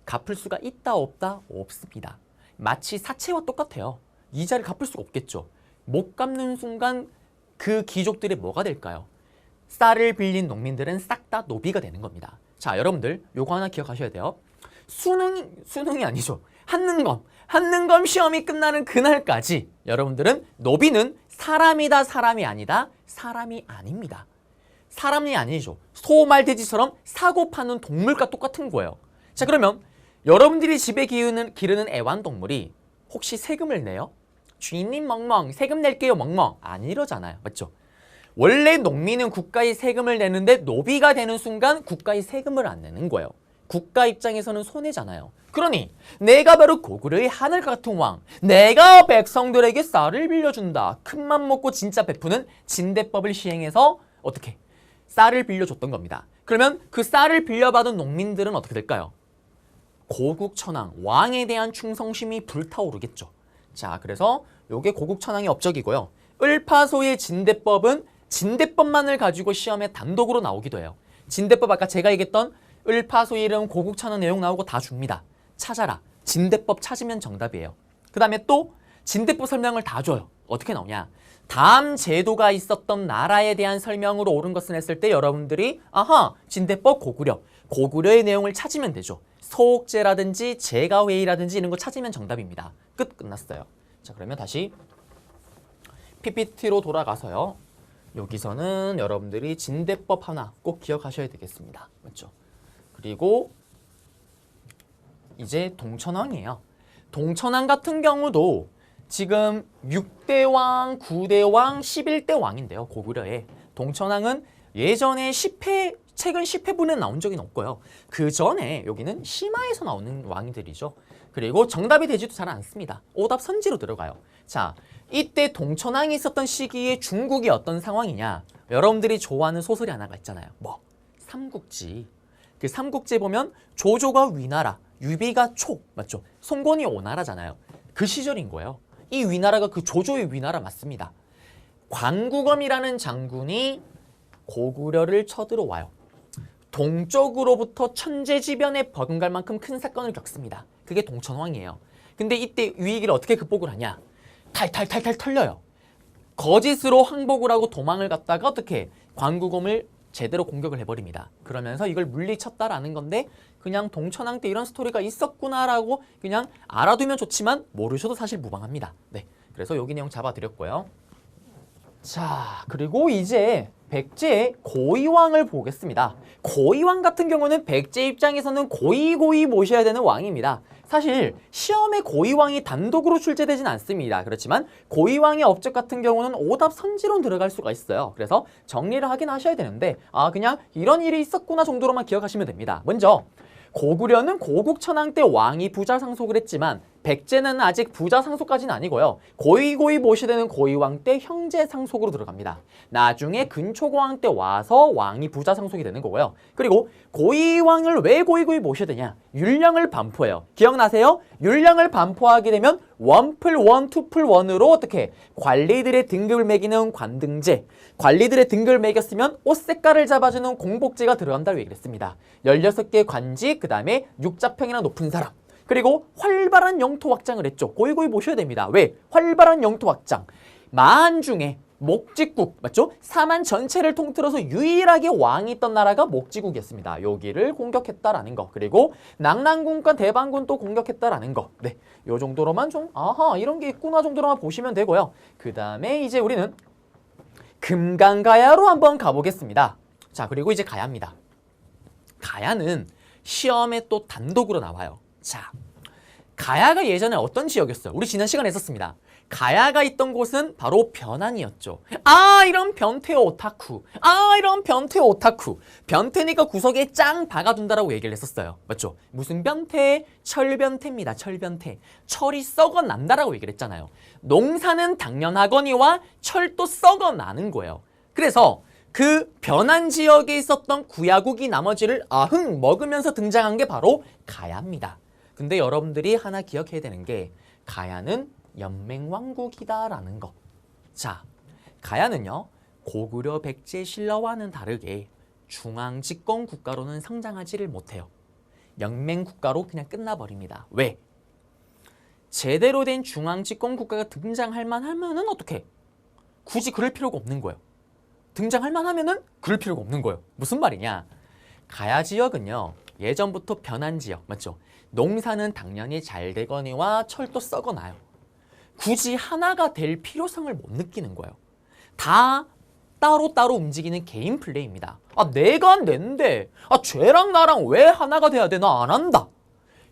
갚을 수가 있다 없다? 없습니다. 마치 사채와 똑같아요. 이자를 갚을 수가 없겠죠. 못 갚는 순간 그 귀족들이 뭐가 될까요? 쌀을 빌린 농민들은 싹 다 노비가 되는 겁니다. 자, 여러분들 요거 하나 기억하셔야 돼요. 수능이 아니죠. 한능검 시험이 끝나는 그날까지 여러분들은 노비는 사람이다 사람이 아니다 사람이 아닙니다. 사람이 아니죠. 소, 말, 돼지처럼 사고 파는 동물과 똑같은 거예요. 자, 그러면 여러분들이 집에 기르는 애완동물이 혹시 세금을 내요? 주인님 멍멍 세금 낼게요 멍멍 안 이러잖아요. 맞죠? 원래 농민은 국가의 세금을 내는데 노비가 되는 순간 국가의 세금을 안 내는 거예요. 국가 입장에서는 손해잖아요. 그러니 내가 바로 고구려의 하늘 같은 왕, 내가 백성들에게 쌀을 빌려준다. 큰맘 먹고 진짜 베푸는 진대법을 시행해서 어떻게? 쌀을 빌려줬던 겁니다. 그러면 그 쌀을 빌려받은 농민들은 어떻게 될까요? 고국천왕, 왕에 대한 충성심이 불타오르겠죠. 자, 그래서 요게 고국천왕의 업적이고요. 을파소의 진대법은 진대법만을 가지고 시험에 단독으로 나오기도 해요. 진대법 아까 제가 얘기했던 을파소 이름 고국천왕 내용 나오고 다 줍니다. 찾아라. 진대법 찾으면 정답이에요. 그 다음에 또 진대법 설명을 다 줘요. 어떻게 나오냐? 다음 제도가 있었던 나라에 대한 설명으로 옳은 것을 했을 때 여러분들이 아하 진대법 고구려의 내용을 찾으면 되죠. 소옥제라든지 제가회의라든지 이런 거 찾으면 정답입니다. 끝났어요. 자, 그러면 다시 PPT로 돌아가서요. 여기서는 여러분들이 진대법 하나 꼭 기억하셔야 되겠습니다. 맞죠? 그리고 이제 동천왕이에요. 동천왕 같은 경우도 지금 6대 왕, 9대 왕, 11대 왕인데요. 고구려에. 동천왕은 예전에 최근 10회분에 나온 적이 없고요. 그 전에 여기는 심화에서 나오는 왕들이죠. 그리고 정답이 되지도 잘 않습니다. 오답 선지로 들어가요. 자, 이때 동천왕이 있었던 시기에 중국이 어떤 상황이냐. 여러분들이 좋아하는 소설이 하나가 있잖아요. 뭐? 삼국지. 그 삼국지에 보면 조조가 위나라, 유비가 초, 맞죠? 송건이 오나라잖아요. 그 시절인 거예요. 이 위나라가 그 조조의 위나라 맞습니다. 관구검이라는 장군이 고구려를 쳐들어와요. 동쪽으로부터 천재지변에 버금갈 만큼 큰 사건을 겪습니다. 그게 동천왕이에요. 근데 이때 위기를 어떻게 극복을 하냐? 탈탈탈탈 털려요. 거짓으로 항복을 하고 도망을 갔다가 어떻게 관구검을 제대로 공격을 해버립니다. 그러면서 이걸 물리쳤다라는 건데 그냥 동천왕 때 이런 스토리가 있었구나라고 그냥 알아두면 좋지만 모르셔도 사실 무방합니다. 네, 그래서 여기 내용 잡아드렸고요. 자, 그리고 이제 백제의 고이왕을 보겠습니다. 고이왕 같은 경우는 백제 입장에서는 고이 모셔야 되는 왕입니다. 사실 시험에 고이왕이 단독으로 출제되진 않습니다. 그렇지만 고이왕의 업적 같은 경우는 오답 선지로 들어갈 수가 있어요. 그래서 정리를 하긴 하셔야 되는데 그냥 이런 일이 있었구나 정도로만 기억하시면 됩니다. 먼저 고구려는 고국천왕 때 왕이 부자 상속을 했지만 백제는 아직 부자 상속까지는 아니고요. 고이 모시되는 고이왕 때 형제 상속으로 들어갑니다. 나중에 근초고왕 때 와서 왕이 부자 상속이 되는 거고요. 그리고 고이왕을 왜 고이 모셔야 되냐? 율령을 반포해요. 기억나세요? 율령을 반포하게 되면 1+1, 2+1으로 어떻게 관리들의 등급을 매기는 관등제, 관리들의 등급을 매겼으면 옷 색깔을 잡아주는 공복제가 들어간다고 얘기를 했습니다. 16개 관직, 그 다음에 육자평이나 높은 사람, 그리고 활발한 영토 확장을 했죠. 고이 모셔야 됩니다. 왜? 활발한 영토 확장. 마한 중에 목지국 맞죠? 사만 전체를 통틀어서 유일하게 왕이 있던 나라가 목지국이었습니다. 여기를 공격했다라는 거. 그리고 낙랑군과 대방군 또 공격했다라는 거. 네, 요 정도로만 좀 아하 이런 게 있구나 정도로만 보시면 되고요. 그 다음에 이제 우리는 금강가야로 한번 가보겠습니다. 자, 그리고 이제 가야입니다. 가야는 시험에 또 단독으로 나와요. 자, 가야가 예전에 어떤 지역이었어요? 우리 지난 시간에 했었습니다. 가야가 있던 곳은 바로 변안이었죠. 아, 이런 변태 오타쿠. 아, 이런 변태 오타쿠. 변태니까 구석에 짱 박아둔다라고 얘기를 했었어요. 맞죠? 무슨 변태? 철변태입니다. 철변태. 철이 썩어난다라고 얘기를 했잖아요. 농사는 당연하거니와 철도 썩어나는 거예요. 그래서 그 변안 지역에 있었던 구야국이 나머지를 아흥 먹으면서 등장한 게 바로 가야입니다. 근데 여러분들이 하나 기억해야 되는 게 가야는 연맹왕국이다라는 거. 자, 가야는요 고구려 백제 신라와는 다르게 중앙집권 국가로는 성장하지를 못해요. 연맹국가로 그냥 끝나버립니다. 왜? 제대로 된 중앙집권 국가가 등장할 만하면은 어떻게? 굳이 그럴 필요가 없는 거예요. 등장할 만하면은 그럴 필요가 없는 거예요. 무슨 말이냐? 가야 지역은요 예전부터 변한 지역 맞죠? 농사는 당연히 잘 되거니와 철도 썩어나요. 굳이 하나가 될 필요성을 못 느끼는 거예요. 다 따로따로 움직이는 개인 플레이입니다. 아, 내가 낸데 쟤랑 나랑 왜 하나가 돼야 되나 안 한다.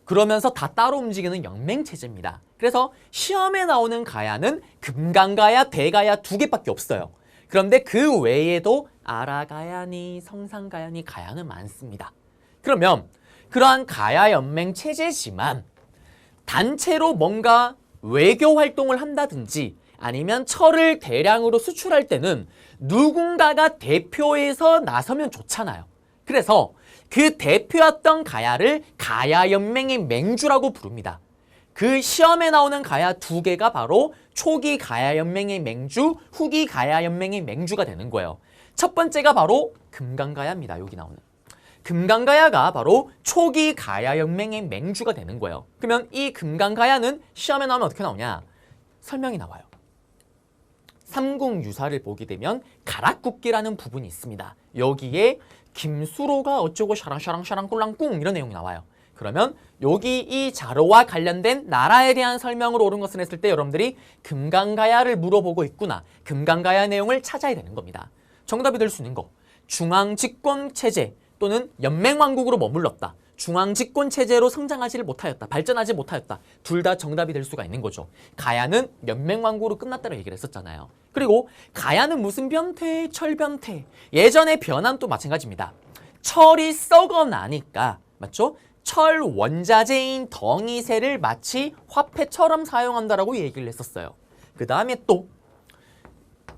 그러면서 다 따로 움직이는 영맹체제입니다. 그래서 시험에 나오는 가야는 금강가야, 대가야 두 개밖에 없어요. 그런데 그 외에도 아라가야니, 성상가야니 가야는 많습니다. 그러면 그러한 가야 연맹 체제지만 단체로 뭔가 외교 활동을 한다든지 아니면 철을 대량으로 수출할 때는 누군가가 대표해서 나서면 좋잖아요. 그래서 그 대표였던 가야를 가야연맹의 맹주라고 부릅니다. 그 시험에 나오는 가야 두 개가 바로 초기 가야연맹의 맹주, 후기 가야연맹의 맹주가 되는 거예요. 첫 번째가 바로 금강가야입니다. 여기 나오는. 금강가야가 바로 초기 가야연맹의 맹주가 되는 거예요. 그러면 이 금강가야는 시험에 나오면 어떻게 나오냐? 설명이 나와요. 삼국유사를 보게 되면 가락국기라는 부분이 있습니다. 여기에 김수로가 어쩌고 샤랑샤랑샤랑 꿀랑꿍 이런 내용이 나와요. 그러면 여기 이 자료와 관련된 나라에 대한 설명으로 옳은 것을 했을 때 여러분들이 금강가야를 물어보고 있구나. 금강가야 내용을 찾아야 되는 겁니다. 정답이 될 수 있는 거. 중앙집권체제 또는 연맹왕국으로 머물렀다. 중앙집권체제로 성장하지를 못하였다. 발전하지 못하였다. 둘 다 정답이 될 수가 있는 거죠. 가야는 연맹왕국으로 끝났다고 얘기를 했었잖아요. 그리고 가야는 무슨 변태? 철변태. 예전에 변함도 마찬가지입니다. 철이 썩어나니까 맞죠? 철 원자재인 덩이새를 마치 화폐처럼 사용한다라고 얘기를 했었어요. 그 다음에 또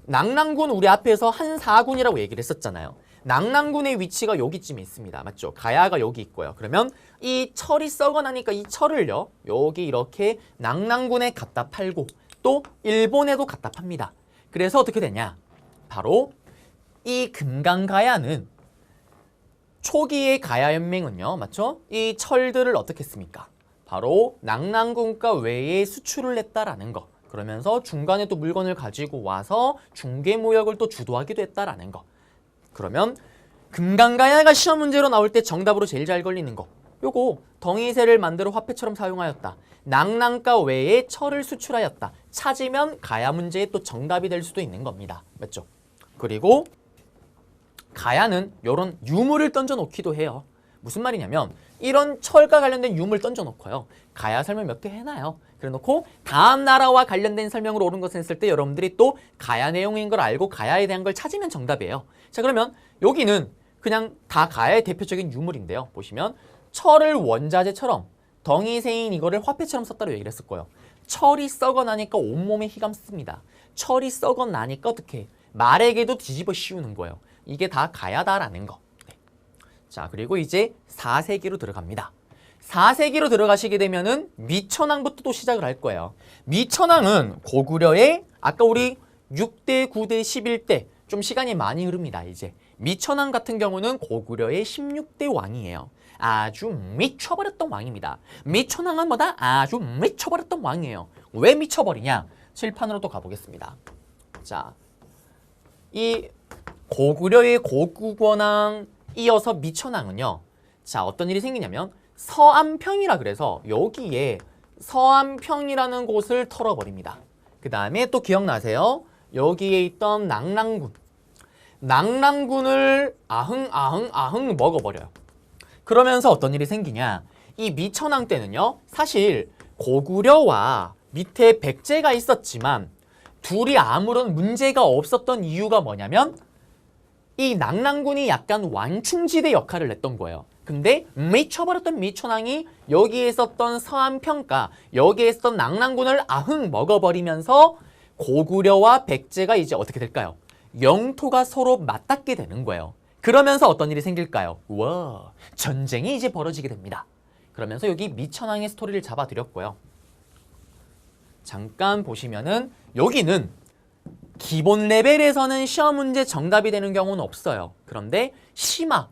낙랑군 우리 앞에서 한사군이라고 얘기를 했었잖아요. 낙랑군의 위치가 여기쯤에 있습니다. 맞죠? 가야가 여기 있고요. 그러면 이 철이 썩어나니까 이 철을요. 여기 이렇게 낙랑군에 갖다 팔고 또 일본에도 갖다 팝니다. 그래서 어떻게 되냐? 바로 이 금강가야는 초기의 가야연맹은요. 맞죠? 이 철들을 어떻게 했습니까? 바로 낙랑군가 외에 수출을 했다라는 거. 그러면서 중간에 또 물건을 가지고 와서 중개무역을 또 주도하기도 했다라는 거. 그러면 금강가야가 시험 문제로 나올 때 정답으로 제일 잘 걸리는 거. 요거 덩이새를 만들어 화폐처럼 사용하였다. 낙랑가 외에 철을 수출하였다. 찾으면 가야 문제의 또 정답이 될 수도 있는 겁니다. 맞죠? 그리고 가야는 이런 유물을 던져놓기도 해요. 무슨 말이냐면 이런 철과 관련된 유물 던져놓고요. 가야 설명 몇 개 해놔요. 그래놓고 다음 나라와 관련된 설명으로 옳은 것을 했을 때 여러분들이 또 가야 내용인 걸 알고 가야에 대한 걸 찾으면 정답이에요. 자, 그러면 여기는 그냥 다 가야의 대표적인 유물인데요. 보시면 철을 원자재처럼 덩이새인 이거를 화폐처럼 썼다고 얘기를 했을 거예요. 철이 썩어나니까 온몸에 휘감습니다. 철이 썩어나니까 어떻게 말에게도 뒤집어 씌우는 거예요. 이게 다 가야다라는 거. 네. 자, 그리고 이제 4세기로 들어갑니다. 4세기로 들어가시게 되면은 미천왕부터 또 시작을 할 거예요. 미천왕은 고구려의 아까 우리 6대, 9대, 11대 좀 시간이 많이 흐릅니다. 이제 미천왕 같은 경우는 고구려의 16대 왕이에요. 아주 미쳐버렸던 왕입니다. 미천왕은 뭐다? 아주 미쳐버렸던 왕이에요. 왜 미쳐버리냐? 칠판으로 또 가보겠습니다. 자, 이 고구려의 고국원왕 이어서 미천왕은요. 자, 어떤 일이 생기냐면 서안평이라 그래서 여기에 서안평이라는 곳을 털어버립니다. 그 다음에 또 기억나세요? 여기에 있던 낙랑군을 아흥 먹어버려요. 그러면서 어떤 일이 생기냐? 이 미천왕 때는요. 사실 고구려와 밑에 백제가 있었지만 둘이 아무런 문제가 없었던 이유가 뭐냐면 이 낙랑군이 약간 완충지대 역할을 했던 거예요. 근데 미쳐버렸던 미천왕이 여기에 있었던 서안평가, 여기에 있었던 낙랑군을 아흥 먹어버리면서 고구려와 백제가 이제 어떻게 될까요? 영토가 서로 맞닿게 되는 거예요. 그러면서 어떤 일이 생길까요? 우와, 전쟁이 이제 벌어지게 됩니다. 그러면서 여기 미천왕의 스토리를 잡아드렸고요. 잠깐 보시면은 여기는 기본 레벨에서는 시험 문제 정답이 되는 경우는 없어요. 그런데 심화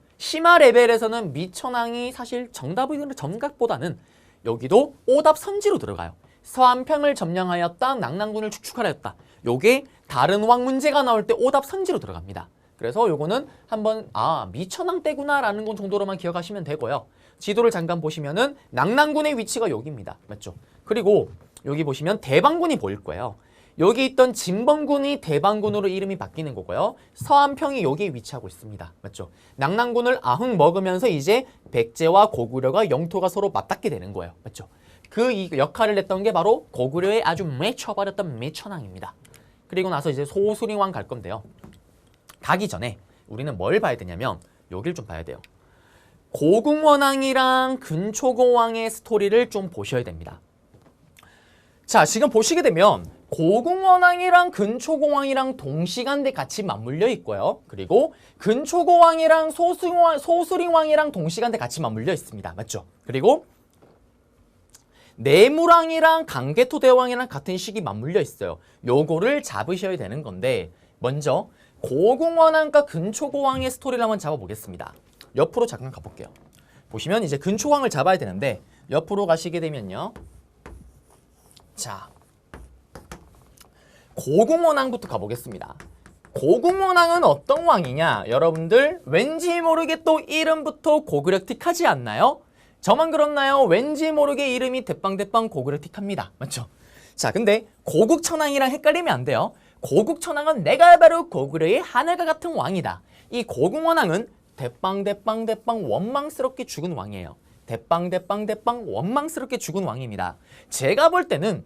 레벨에서는 미천왕이 사실 정답보다는 여기도 오답 선지로 들어가요. 서안평을 점령하였다, 낙랑군을 축축하였다. 요게 다른 왕 문제가 나올 때 오답 선지로 들어갑니다. 그래서 요거는 한번 미천왕 때구나라는 건 정도로만 기억하시면 되고요. 지도를 잠깐 보시면은 낙랑군의 위치가 여기입니다. 맞죠? 그리고 여기 보시면 대방군이 보일 거예요. 여기 있던 진범군이 대방군으로 이름이 바뀌는 거고요. 서안평이 여기에 위치하고 있습니다. 맞죠? 낙랑군을 아흥 먹으면서 이제 백제와 고구려가 영토가 서로 맞닿게 되는 거예요. 맞죠? 그 역할을 했던 게 바로 고구려의 아주 맺혀버렸던 미천왕입니다. 그리고 나서 이제 소수리왕 갈 건데요. 가기 전에 우리는 뭘 봐야 되냐면 여길 좀 봐야 돼요. 고궁원왕이랑 근초고왕의 스토리를 좀 보셔야 됩니다. 자, 지금 보시게 되면 고궁원왕이랑 근초고왕이랑 동시간대 같이 맞물려 있고요. 그리고 근초고왕이랑 소수리왕이랑 동시간대 같이 맞물려 있습니다. 맞죠? 그리고 내무왕이랑 강개토대왕이랑 같은 시기 맞물려 있어요. 요거를 잡으셔야 되는 건데 먼저 고궁원왕과 근초고왕의 스토리를 한번 잡아보겠습니다. 옆으로 잠깐 가볼게요. 보시면 이제 근초고왕을 잡아야 되는데 옆으로 가시게 되면요. 자, 고궁원왕부터 가보겠습니다. 고궁원왕은 어떤 왕이냐? 여러분들 왠지 모르게 또 이름부터 고구려틱하지 않나요? 저만 그렇나요? 왠지 모르게 이름이 대빵대빵 고구려틱합니다. 맞죠? 자, 근데 고국천왕이랑 헷갈리면 안 돼요. 고국천왕은 내가 바로 고구려의 하늘과 같은 왕이다. 이 고궁원왕은 대빵 원망스럽게 죽은 왕이에요. 대빵 원망스럽게 죽은 왕입니다. 제가 볼 때는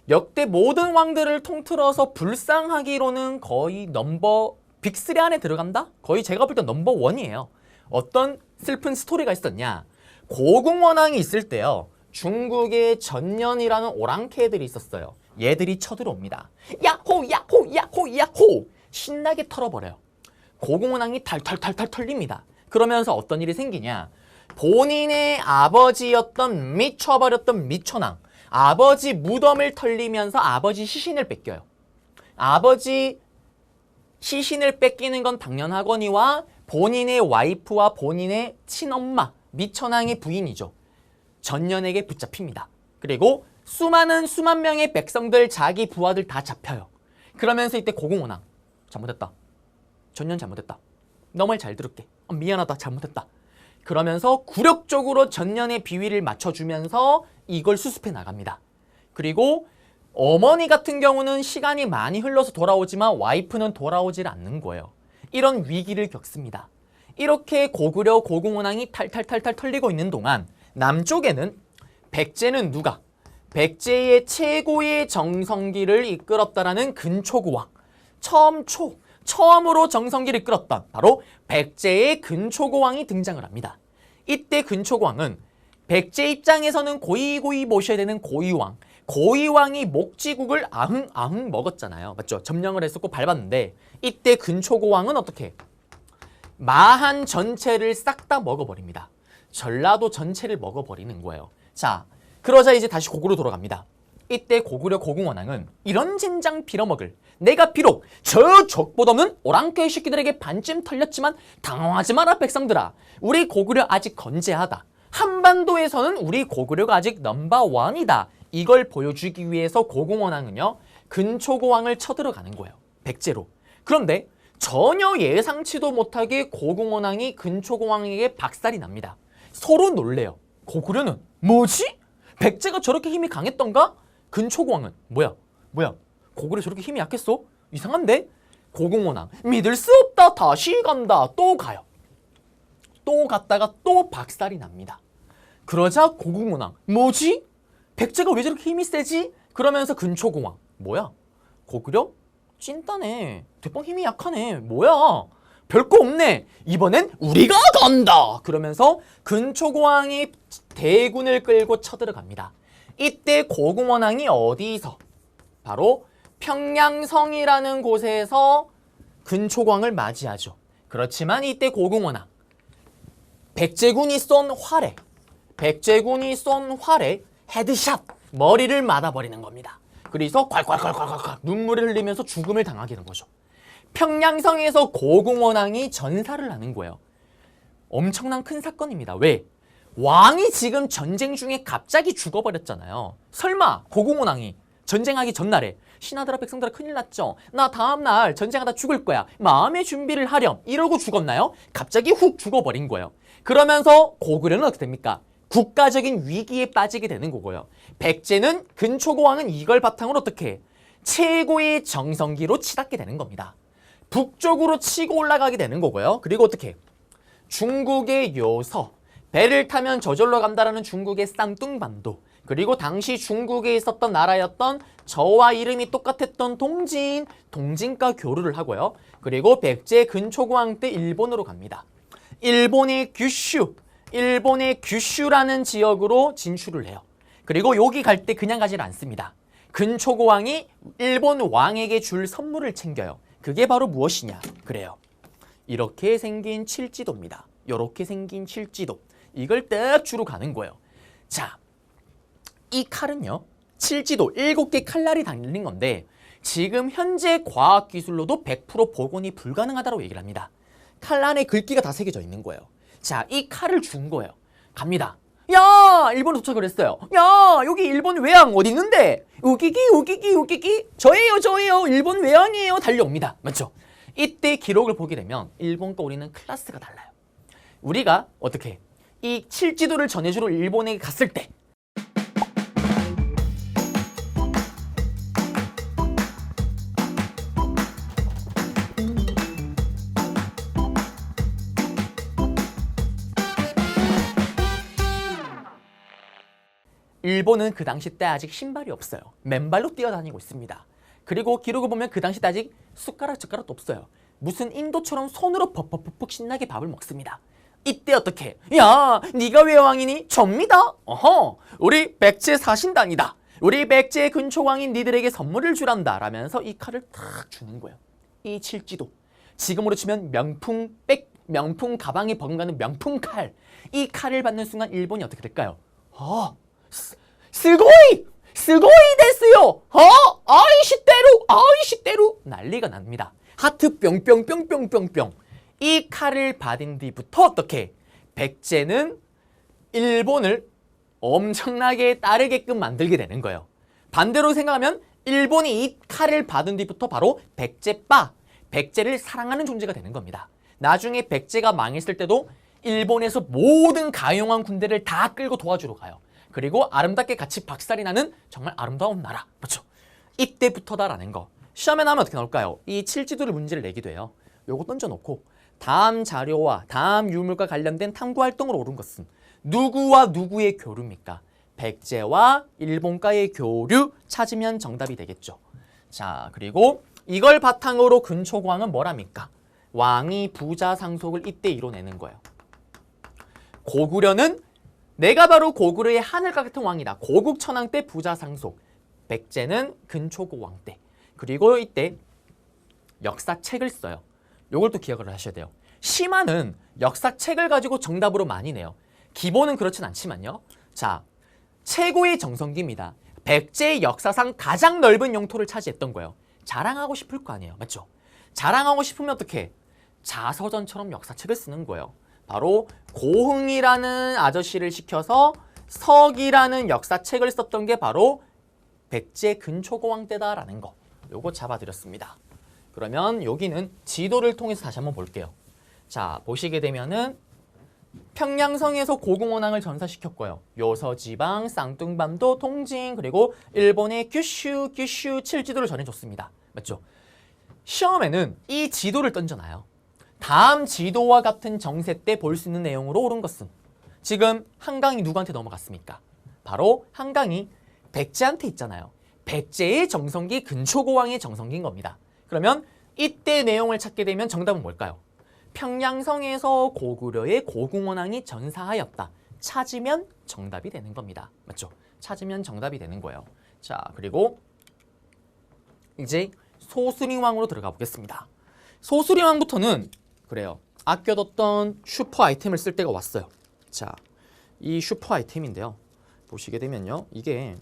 역대 모든 왕들을 통틀어서 불쌍하기로는 거의 넘버 빅3 안에 들어간다? 거의 제가 볼 때 넘버 1이에요. 어떤 슬픈 스토리가 있었냐? 고궁원왕이 있을 때요. 중국에 전년이라는 오랑캐들이 있었어요. 얘들이 쳐들어옵니다. 야호 야호 야호 야호 신나게 털어버려요. 고궁원왕이 탈탈탈탈 털립니다. 그러면서 어떤 일이 생기냐? 본인의 아버지였던 미쳐버렸던 미천왕, 아버지 무덤을 털리면서 아버지 시신을 뺏겨요. 아버지 시신을 뺏기는 건 당연하거니와 본인의 와이프와 본인의 친엄마 미천왕의 부인이죠. 전년에게 붙잡힙니다. 그리고 수만 명의 백성들, 자기 부하들 다 잡혀요. 그러면서 이때 고궁원왕 잘못했다. 전년 잘못했다. 너 말 잘 들을게. 미안하다. 잘못했다. 그러면서 굴욕적으로 전년의 비위를 맞춰주면서 이걸 수습해 나갑니다. 그리고 어머니 같은 경우는 시간이 많이 흘러서 돌아오지만 와이프는 돌아오질 않는 거예요. 이런 위기를 겪습니다. 이렇게 고구려 고궁원왕이 탈탈탈탈 털리고 있는 동안 남쪽에는 백제는 누가? 백제의 최고의 정성기를 이끌었다라는 근초고왕. 처음으로 정성기를 이끌었던 바로 백제의 근초고왕이 등장을 합니다. 이때 근초고왕은 백제 입장에서는 고이 모셔야 되는 고이왕. 고이왕이 목지국을 아흥 먹었잖아요. 맞죠? 점령을 했었고 밟았는데 이때 근초고왕은 어떻게? 마한 전체를 싹 다 먹어버립니다. 전라도 전체를 먹어버리는 거예요. 자, 그러자 이제 다시 고구려 돌아갑니다. 이때 고구려 고궁원왕은 이런 젠장 빌어먹을, 내가 비록 저 족보없는 오랑캐 새끼들에게 반쯤 털렸지만 당황하지 마라 백성들아. 우리 고구려 아직 건재하다. 한반도에서는 우리 고구려가 아직 넘버원이다. 이걸 보여주기 위해서 고궁원왕은요 근초고왕을 쳐들어가는 거예요. 백제로. 그런데 전혀 예상치도 못하게 고궁원왕이 근초공왕에게 박살이 납니다. 서로 놀래요. 고구려는 뭐지? 백제가 저렇게 힘이 강했던가? 근초공왕은 뭐야? 고구려 저렇게 힘이 약했어? 이상한데? 고궁원왕 믿을 수 없다. 다시 간다. 또 가요. 또 갔다가 또 박살이 납니다. 그러자 고궁원왕 뭐지? 백제가 왜 저렇게 힘이 세지? 그러면서 근초공왕 뭐야? 고구려? 찐따네. 대빵 힘이 약하네. 뭐야? 별거 없네. 이번엔 우리가 간다. 그러면서 근초공왕이 대군을 끌고 쳐들어갑니다. 이때 고궁원왕이 어디서? 바로 평양성이라는 곳에서 근초공왕을 맞이하죠. 그렇지만 이때 고궁원왕 백제군이 쏜 활에 헤드샷 머리를 맞아버리는 겁니다. 그래서 콸콸콸콸콸 눈물을 흘리면서 죽음을 당하게 된 거죠. 평양성에서 고궁원왕이 전사를 하는 거예요. 엄청난 큰 사건입니다. 왜? 왕이 지금 전쟁 중에 갑자기 죽어버렸잖아요. 설마 고궁원왕이 전쟁하기 전날에 신하들아 백성들아 큰일 났죠. 나 다음날 전쟁하다 죽을 거야. 마음의 준비를 하렴. 이러고 죽었나요? 갑자기 훅 죽어버린 거예요. 그러면서 고구려는 어떻게 됩니까? 국가적인 위기에 빠지게 되는 거고요. 백제는 근초공왕은 이걸 바탕으로 어떻게 해? 최고의 정성기로 치닫게 되는 겁니다. 북쪽으로 치고 올라가게 되는 거고요. 그리고 어떻게 해? 중국의 요서, 배를 타면 저절로 간다라는 중국의 쌍둥반도, 그리고 당시 중국에 있었던 나라였던 저와 이름이 똑같았던 동진과 교류를 하고요. 그리고 백제 근초공왕 때 일본으로 갑니다. 일본의 규슈라는 지역으로 진출을 해요. 그리고 여기 갈 때 그냥 가지를 않습니다. 근초고왕이 일본 왕에게 줄 선물을 챙겨요. 그게 바로 무엇이냐? 그래요. 이렇게 생긴 칠지도입니다. 이렇게 생긴 칠지도. 이걸 딱 주로 가는 거예요. 자, 이 칼은요. 칠지도 7개 칼날이 달린 건데 지금 현재 과학기술로도 100% 복원이 불가능하다고 얘기를 합니다. 칼 안에 글귀가 다 새겨져 있는 거예요. 자, 이 칼을 준 거예요. 갑니다. 야, 일본에 도착을 했어요. 야, 여기 일본 외항 어디 있는데? 우기기. 저예요. 일본 외항이에요. 달려옵니다. 맞죠? 이때 기록을 보게 되면 일본과 우리는 클래스가 달라요. 우리가 어떻게 이 칠지도를 전해주러 일본에 갔을 때 일본은 그 당시 때 아직 신발이 없어요. 맨발로 뛰어다니고 있습니다. 그리고 기록을 보면 그 당시 때 아직 숟가락도 없어요. 무슨 인도처럼 손으로 퍽퍽퍽 신나게 밥을 먹습니다. 이때 어떻게? 야, 네가 왜 왕이니? 접니다. 어허, 우리 백제 사신단이다. 우리 백제 근초왕인 니들에게 선물을 주란다. 라면서 이 칼을 탁 주는 거예요. 이 칠지도. 지금으로 치면 명품 가방에 버금가는 명품 칼. 이 칼을 받는 순간 일본이 어떻게 될까요? 스고이 데스요. 아이시대루 난리가 납니다. 하트 뿅뿅뿅뿅뿅뿅. 이 칼을 받은 뒤부터 어떻게? 백제는 일본을 엄청나게 따르게끔 만들게 되는 거예요. 반대로 생각하면 일본이 이 칼을 받은 뒤부터 바로 백제를 사랑하는 존재가 되는 겁니다. 나중에 백제가 망했을 때도 일본에서 모든 가용한 군대를 다 끌고 도와주러 가요. 그리고 아름답게 같이 박살이 나는 정말 아름다운 나라. 그렇죠? 이때부터다라는 거. 시험에 나오면 어떻게 나올까요? 이 칠지도를 문제를 내기도 해요. 요거 던져놓고 다음 자료와 다음 유물과 관련된 탐구활동으로 옳은 것은 누구와 누구의 교류입니까? 백제와 일본과의 교류 찾으면 정답이 되겠죠. 자, 그리고 이걸 바탕으로 근초고왕은 뭐랍니까? 왕이 부자 상속을 이때 이뤄내는 거예요. 고구려는 내가 바로 고구려의 하늘과 같은 왕이다. 고국천왕 때 부자 상속. 백제는 근초고왕 때. 그리고 이때 역사책을 써요. 요걸 또 기억을 하셔야 돼요. 심화는 역사책을 가지고 정답으로 많이 내요. 기본은 그렇진 않지만요. 자, 최고의 정성기입니다. 백제의 역사상 가장 넓은 영토를 차지했던 거예요. 자랑하고 싶을 거 아니에요. 맞죠? 자랑하고 싶으면 어떻게? 자서전처럼 역사책을 쓰는 거예요. 바로 고흥이라는 아저씨를 시켜서 석이라는 역사책을 썼던 게 바로 백제 근초고왕 때다라는 거. 요거 잡아드렸습니다. 그러면 여기는 지도를 통해서 다시 한번 볼게요. 자, 보시게 되면은 평양성에서 고궁원항을 전사시켰고요. 요서지방, 쌍둥반도, 통진, 그리고 일본의 규슈, 칠지도를 전해줬습니다. 맞죠? 시험에는 이 지도를 던져놔요. 다음 지도와 같은 정세 때 볼 수 있는 내용으로 옳은 것은 지금 한강이 누구한테 넘어갔습니까? 바로 한강이 백제한테 있잖아요. 백제의 정성기 근초고왕의 정성기인 겁니다. 그러면 이때 내용을 찾게 되면 정답은 뭘까요? 평양성에서 고구려의 고궁원왕이 전사하였다. 찾으면 정답이 되는 겁니다. 맞죠? 찾으면 정답이 되는 거예요. 자, 그리고 이제 소수림왕으로 들어가 보겠습니다. 소수림왕부터는 그래요. 아껴뒀던 슈퍼 아이템을 쓸 때가 왔어요. 자, 이 슈퍼 아이템인데요. 보시게 되면요. 이게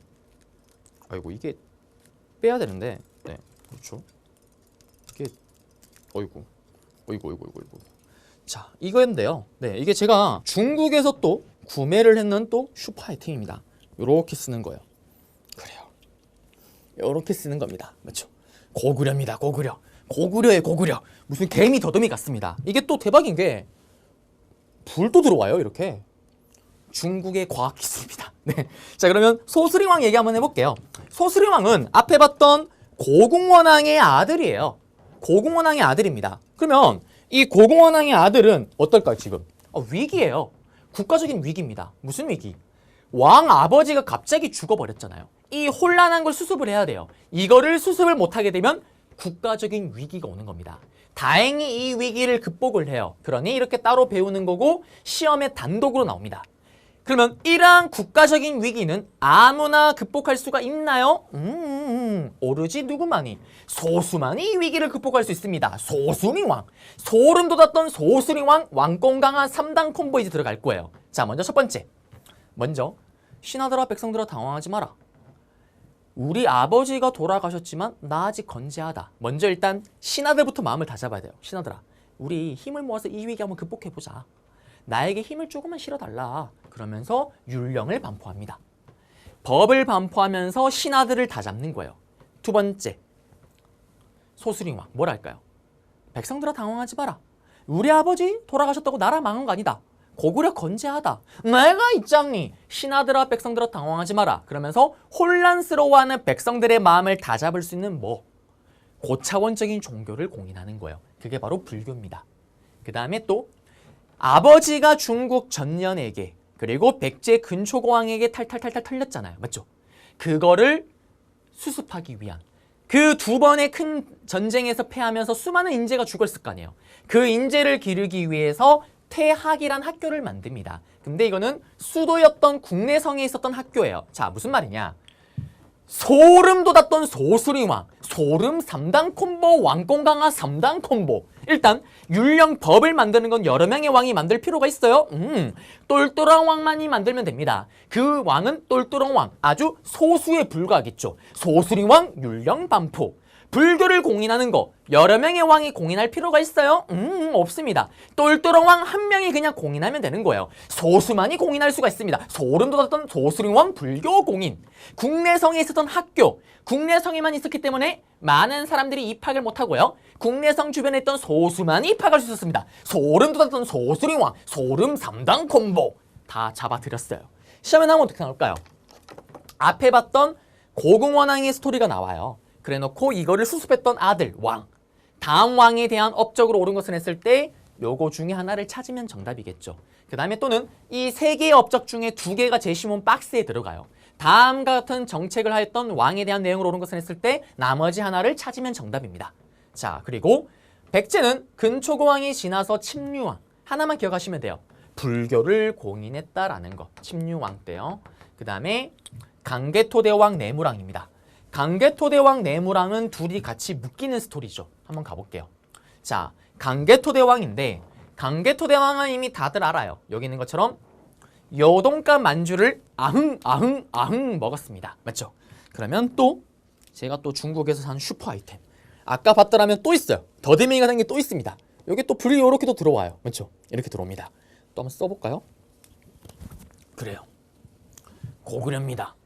빼야 되는데, 네, 그렇죠. 이게, 어이구. 자, 이거인데요. 네, 이게 제가 중국에서 또 구매를 했는 또 슈퍼 아이템입니다. 요렇게 쓰는 거예요. 그래요. 요렇게 쓰는 겁니다. 맞죠? 고구려입니다. 고구려의 고구려. 무슨 개미 더듬이 같습니다. 이게 또 대박인 게 불도 들어와요. 이렇게. 중국의 과학기술입니다. 네. 자, 그러면 소수림왕 얘기 한번 해볼게요. 소수림왕은 앞에 봤던 고궁원왕의 아들이에요. 고궁원왕의 아들입니다. 그러면 이 고궁원왕의 아들은 어떨까요, 지금? 위기예요. 국가적인 위기입니다. 무슨 위기? 왕 아버지가 갑자기 죽어버렸잖아요. 이 혼란한 걸 수습을 해야 돼요. 이거를 수습을 못하게 되면 국가적인 위기가 오는 겁니다. 다행히 이 위기를 극복을 해요. 그러니 이렇게 따로 배우는 거고 시험에 단독으로 나옵니다. 그러면 이러한 국가적인 위기는 아무나 극복할 수가 있나요? 오로지 누구만이? 소수만이 이 위기를 극복할 수 있습니다. 소수림왕. 소름 돋았던 소수림왕 왕권강한 3단 콤보 이제 들어갈 거예요. 자, 먼저 첫 번째. 먼저 신하들아 백성들아 당황하지 마라. 우리 아버지가 돌아가셨지만 나 아직 건재하다. 먼저 일단 신하들부터 마음을 다잡아야 돼요. 신하들아, 우리 힘을 모아서 이 위기 한번 극복해보자. 나에게 힘을 조금만 실어달라. 그러면서 율령을 반포합니다. 법을 반포하면서 신하들을 다잡는 거예요. 두 번째, 소수림왕 뭐라 할까요? 백성들아 당황하지 마라. 우리 아버지 돌아가셨다고 나라 망한 거 아니다. 고구려 건재하다. 내가 있잖니. 신하들아 백성들아 당황하지 마라. 그러면서 혼란스러워하는 백성들의 마음을 다잡을 수 있는 고차원적인 종교를 공인하는 거예요. 그게 바로 불교입니다. 그 다음에 또 아버지가 중국 전년에게 그리고 백제 근초고왕에게 탈탈탈탈 털렸잖아요. 맞죠? 그거를 수습하기 위한 그 두 번의 큰 전쟁에서 패하면서 수많은 인재가 죽었을 거 아니에요. 그 인재를 기르기 위해서 태학이란 학교를 만듭니다. 근데 이거는 수도였던 국내성에 있었던 학교예요. 자, 무슨 말이냐? 소름 돋았던 소수림왕, 소름 3단 콤보, 왕권강화 3단 콤보. 일단 율령 법을 만드는 건 여러 명의 왕이 만들 필요가 있어요. 똘똘한 왕만이 만들면 됩니다. 그 왕은 똘똘한 왕, 아주 소수에 불과하겠죠. 소수림왕 율령 반포. 불교를 공인하는 거 여러 명의 왕이 공인할 필요가 있어요? 없습니다. 똘똘한 왕 한 명이 그냥 공인하면 되는 거예요. 소수만이 공인할 수가 있습니다. 소름 돋았던 소수림왕 불교 공인. 국내성에 있었던 학교, 국내성에만 있었기 때문에 많은 사람들이 입학을 못하고요. 국내성 주변에 있던 소수만이 입학할 수 있었습니다. 소름 돋았던 소수림왕, 소름 3단 콤보 다 잡아드렸어요. 시험에 나오면 어떻게 나올까요? 앞에 봤던 고궁원왕의 스토리가 나와요. 그래놓고 이거를 수습했던 아들, 왕. 다음 왕에 대한 업적으로 옳은 것을 했을 때 요거 중에 하나를 찾으면 정답이겠죠. 그 다음에 또는 이 세 개의 업적 중에 두 개가 제시문 박스에 들어가요. 다음과 같은 정책을 하였던 왕에 대한 내용으로 옳은 것을 했을 때 나머지 하나를 찾으면 정답입니다. 자, 그리고 백제는 근초고왕이 지나서 침류왕. 하나만 기억하시면 돼요. 불교를 공인했다라는 거. 침류왕 때요. 그 다음에 강개토대왕 내무랑입니다. 강개토대왕 내무랑은 둘이 같이 묶이는 스토리죠. 한번 가볼게요. 자, 강개토대왕인데 강개토대왕은 이미 다들 알아요. 여기 있는 것처럼 요동값 만주를 아흥 먹었습니다. 맞죠? 그러면 또 제가 또 중국에서 산 슈퍼 아이템 아까 봤더라면 또 있어요. 더듬이가 된 게 또 있습니다. 여기 또 불이 이렇게도 들어와요. 맞죠? 이렇게 들어옵니다. 또 한번 써볼까요? 그래요. 고구려입니다.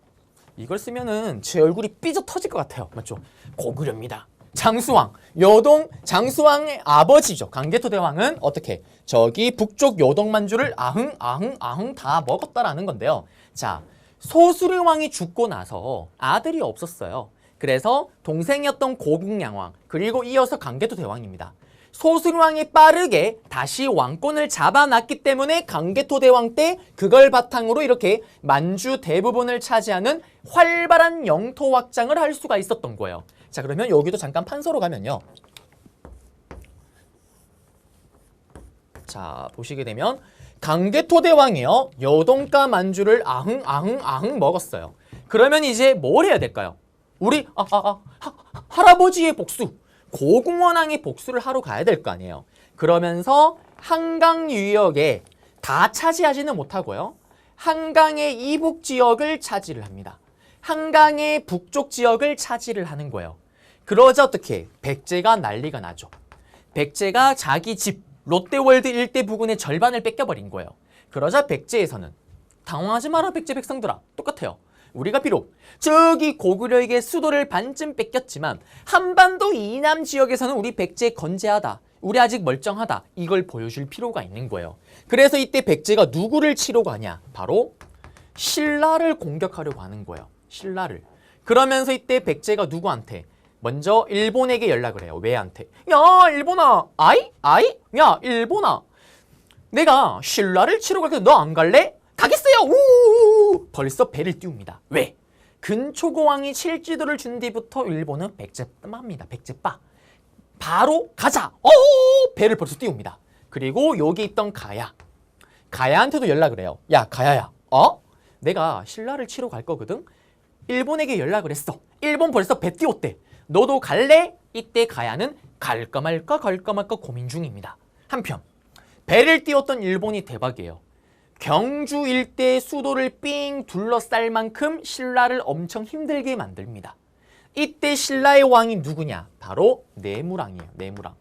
이걸 쓰면은 제 얼굴이 삐져 터질 것 같아요. 맞죠? 고구려입니다. 장수왕, 요동 장수왕의 아버지죠. 강개토 대왕은 어떻게? 저기 북쪽 요동만주를 아흥 다 먹었다라는 건데요. 자, 소수리왕이 죽고 나서 아들이 없었어요. 그래서 동생이었던 고궁양왕, 그리고 이어서 강개토 대왕입니다. 소수리왕이 빠르게 다시 왕권을 잡아놨기 때문에 강개토 대왕 때 그걸 바탕으로 이렇게 만주 대부분을 차지하는 활발한 영토 확장을 할 수가 있었던 거예요. 자, 그러면 여기도 잠깐 판서로 가면요. 자, 보시게 되면 강개토 대왕이요. 여동과 만주를 아흥 먹었어요. 그러면 이제 뭘 해야 될까요? 우리 할아버지의 복수, 고궁원왕의 복수를 하러 가야 될 거 아니에요. 그러면서 한강 유역에 다 차지하지는 못하고요. 한강의 이북 지역을 차지를 합니다. 한강의 북쪽 지역을 차지를 하는 거예요. 그러자 어떻게? 백제가 난리가 나죠. 백제가 자기 집 롯데월드 일대 부근의 절반을 뺏겨버린 거예요. 그러자 백제에서는 당황하지 마라 백제 백성들아, 똑같아요. 우리가 비록 저기 고구려에게 수도를 반쯤 뺏겼지만 한반도 이남 지역에서는 우리 백제 건재하다, 우리 아직 멀쩡하다, 이걸 보여줄 필요가 있는 거예요. 그래서 이때 백제가 누구를 치려고 하냐? 바로 신라를 공격하려고 하는 거예요. 신라를. 그러면서 이때 백제가 누구한테? 먼저 일본에게 연락을 해요. 왜한테? 야, 일본아, 야, 일본아, 내가 신라를 치러 갈게. 너 안 갈래? 가겠어요. 우! 벌써 배를 띄웁니다. 왜? 근초고왕이 칠지도를 준 뒤부터 일본은 백제빠입니다. 백제빠. 바로 가자. 배를 벌써 띄웁니다. 그리고 여기 있던 가야한테도 연락을 해요. 야, 가야야. 내가 신라를 치러 갈 거거든. 일본에게 연락을 했어. 일본 벌써 배 띄웠대. 너도 갈래? 이때 가야는 갈까 말까 고민 중입니다. 한편 배를 띄웠던 일본이 대박이에요. 경주 일대의 수도를 삥 둘러쌀 만큼 신라를 엄청 힘들게 만듭니다. 이때 신라의 왕이 누구냐? 바로 내무랑이에요. 내무랑.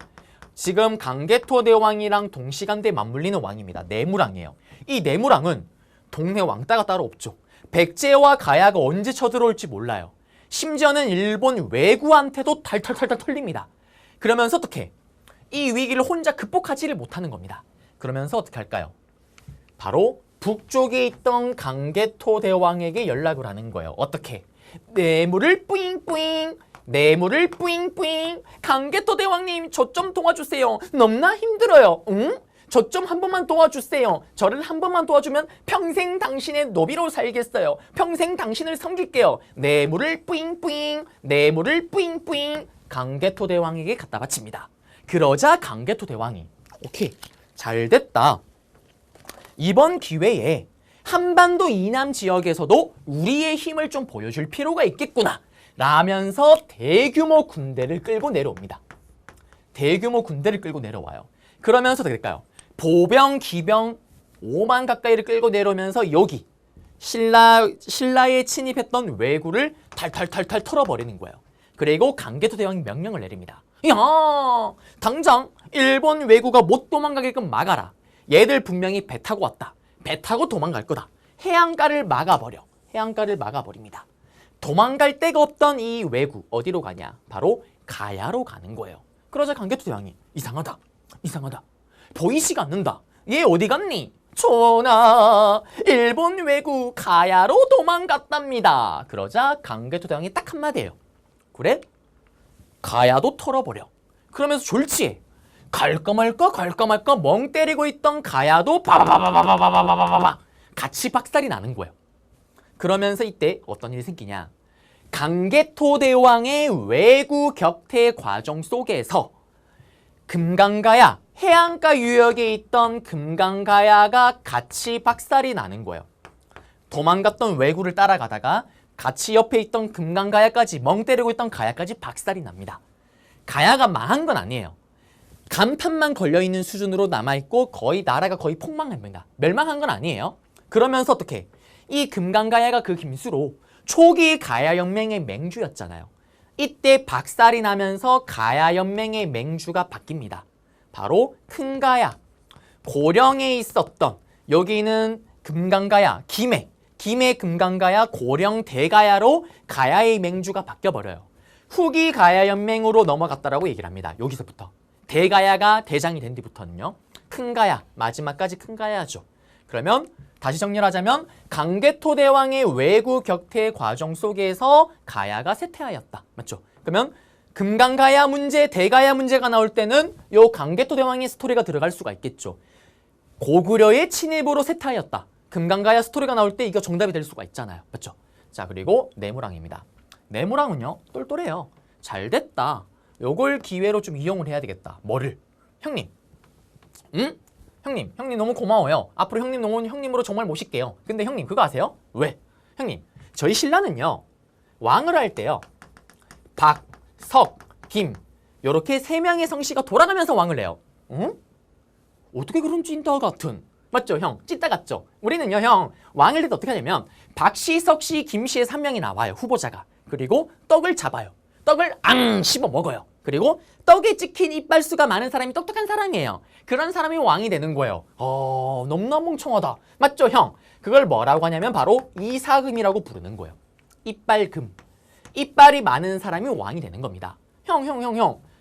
지금 강개토 대왕이랑 동시간대에 맞물리는 왕입니다. 내무랑이에요. 이 내무랑은 동네 왕따가 따로 없죠. 백제와 가야가 언제 쳐들어올지 몰라요. 심지어는 일본 왜구한테도 탈탈탈탈 털립니다. 그러면서 어떻게? 이 위기를 혼자 극복하지를 못하는 겁니다. 그러면서 어떻게 할까요? 바로 북쪽에 있던 강개토 대왕에게 연락을 하는 거예요. 어떻게? 뇌물을 뿌잉뿌잉, 뇌물을 뿌잉뿌잉. 강개토 대왕님, 저 좀 도와주세요. 너무나 힘들어요. 응? 저 좀 한 번만 도와주세요. 저를 한 번만 도와주면 평생 당신의 노비로 살겠어요. 평생 당신을 섬길게요. 뇌물을 뿌잉뿌잉, 뇌물을 뿌잉뿌잉. 강개토 대왕에게 갖다 바칩니다. 그러자 강개토 대왕이 오케이, 잘 됐다. 이번 기회에 한반도 이남 지역에서도 우리의 힘을 좀 보여줄 필요가 있겠구나 라면서 대규모 군대를 끌고 내려옵니다. 대규모 군대를 끌고 내려와요. 그러면서 어떻게 될까요? 보병, 기병 5만 가까이를 끌고 내려오면서 여기 신라에 침입했던 왜구를 탈탈탈탈 털어버리는 거예요. 그리고 강개토 대왕이 명령을 내립니다. 야, 당장 일본 왜구가 못 도망가게끔 막아라. 얘들 분명히 배 타고 왔다. 배 타고 도망갈 거다. 해안가를 막아버려. 해안가를 막아버립니다. 도망갈 데가 없던 이 왜구 어디로 가냐? 바로 가야로 가는 거예요. 그러자 강개토 대왕이 이상하다. 보이지가 않는다. 얘 어디 갔니? 전하, 일본 왜구 가야로 도망갔답니다. 그러자 강개토 대왕이 딱 한마디예요. 그래? 가야도 털어버려. 그러면서 졸지에 갈까 말까 멍 때리고 있던 가야도 바바바바바바바바바바 같이 박살이 나는 거예요. 그러면서 이때 어떤 일이 생기냐? 강개토 대왕의 왜구 격퇴 과정 속에서 금강가야, 해안가 유역에 있던 금강가야가 같이 박살이 나는 거예요. 도망갔던 왜구를 따라가다가 같이 옆에 있던 금강가야까지, 멍 때리고 있던 가야까지 박살이 납니다. 가야가 망한 건 아니에요. 간판만 걸려있는 수준으로 남아있고 거의 나라가 거의 폭망합니다. 멸망한 건 아니에요. 그러면서 어떻게? 이 금강가야가 그 김수로 초기 가야연맹의 맹주였잖아요. 이때 박살이 나면서 가야연맹의 맹주가 바뀝니다. 바로 큰가야, 고령에 있었던, 여기는 금강가야, 김해 금강가야, 고령 대가야로 가야의 맹주가 바뀌어버려요. 후기 가야 연맹으로 넘어갔다라고 얘기를 합니다. 여기서부터 대가야가 대장이 된 뒤부터는요. 큰 가야, 마지막까지 큰 가야죠. 그러면 다시 정리를 하자면 강개토 대왕의 외구 격퇴 과정 속에서 가야가 쇠퇴하였다. 맞죠? 그러면 금강가야 문제, 대가야 문제가 나올 때는 요 강개토 대왕의 스토리가 들어갈 수가 있겠죠. 고구려의 침입으로 쇠퇴하였다. 금강가야 스토리가 나올 때 이거 정답이 될 수가 있잖아요. 맞죠? 자, 그리고 내무랑입니다. 내무랑은요, 똘똘해요. 잘 됐다. 요걸 기회로 좀 이용을 해야 되겠다. 뭐를? 형님. 응? 형님 너무 고마워요. 앞으로 형님 너무 형님으로 정말 모실게요. 근데 형님 그거 아세요? 왜? 형님, 저희 신라는요. 왕을 할 때요. 박, 석, 김 요렇게 세 명의 성씨가 돌아가면서 왕을 해요. 응? 어떻게 그런 찐따 같은. 맞죠, 형? 찐따 같죠? 우리는요, 형, 왕일 때 어떻게 하냐면 박씨, 석씨, 김씨의 3명이 나와요, 후보자가. 그리고 떡을 잡아요. 떡을 앙 씹어 먹어요. 그리고 떡에 찍힌 이빨수가 많은 사람이 똑똑한 사람이에요. 그런 사람이 왕이 되는 거예요. 너무나 멍청하다. 맞죠, 형? 그걸 뭐라고 하냐면 바로 이사금이라고 부르는 거예요. 이빨금. 이빨이 많은 사람이 왕이 되는 겁니다. 형.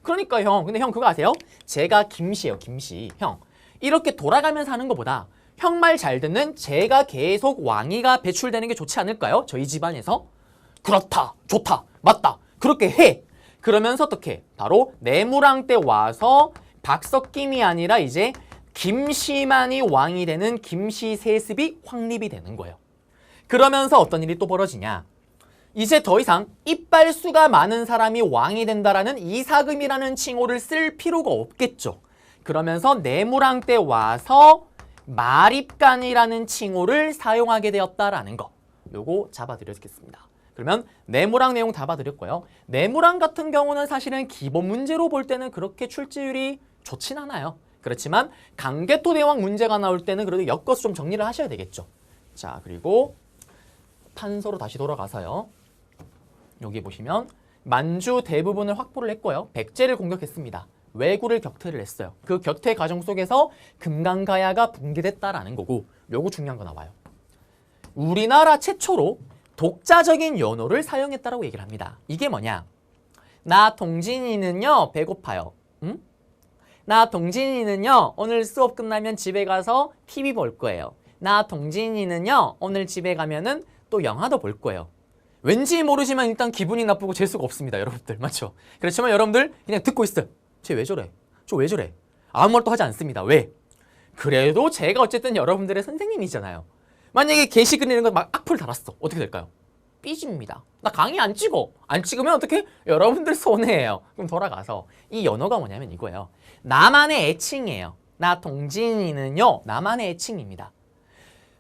그러니까 형, 근데 형 그거 아세요? 제가 김씨예요, 김씨. 형, 이렇게 돌아가면서 하는 것보다 형 말 잘 듣는 제가 계속 왕위가 배출되는 게 좋지 않을까요? 저희 집안에서? 그렇다, 좋다, 맞다, 그렇게 해. 그러면서 어떻게? 바로 내무랑 때 와서 박석김이 아니라 이제 김씨만이 왕이 되는 김씨 세습이 확립이 되는 거예요. 그러면서 어떤 일이 또 벌어지냐? 이제 더 이상 이빨수가 많은 사람이 왕이 된다라는 이사금이라는 칭호를 쓸 필요가 없겠죠. 그러면서 내무랑 때 와서 마립간이라는 칭호를 사용하게 되었다라는 거. 요거 잡아드리겠습니다. 그러면 내무랑 내용 다 봐드렸고요. 내무랑 같은 경우는 사실은 기본 문제로 볼 때는 그렇게 출제율이 좋진 않아요. 그렇지만 강개토 대왕 문제가 나올 때는 그래도 엮어서 좀 정리를 하셔야 되겠죠. 자, 그리고 판서로 다시 돌아가서요. 여기 보시면 만주 대부분을 확보를 했고요. 백제를 공격했습니다. 왜구를 격퇴를 했어요. 그 격퇴 과정 속에서 금강가야가 붕괴됐다라는 거고, 요거 중요한 거 나와요. 우리나라 최초로 독자적인 연호를 사용했다라고 얘기를 합니다. 이게 뭐냐? 나 동진이는요 배고파요. 응? 나 동진이는요 오늘 수업 끝나면 집에 가서 TV 볼 거예요. 나 동진이는요 오늘 집에 가면은 또 영화도 볼 거예요. 왠지 모르지만 일단 기분이 나쁘고 재수가 없습니다, 여러분들. 맞죠? 그렇지만 여러분들 그냥 듣고 있어요. 쟤 왜 저래? 저 왜 저래? 아무 말도 하지 않습니다. 왜? 그래도 제가 어쨌든 여러분들의 선생님이잖아요. 만약에 게시글 이런 거 막 악플 달았어. 어떻게 될까요? 삐집니다. 나 강의 안 찍어. 안 찍으면 어떻게? 여러분들 손해예요. 그럼 돌아가서 이 연어가 뭐냐면 이거예요. 나만의 애칭이에요. 나 동진이는요. 나만의 애칭입니다.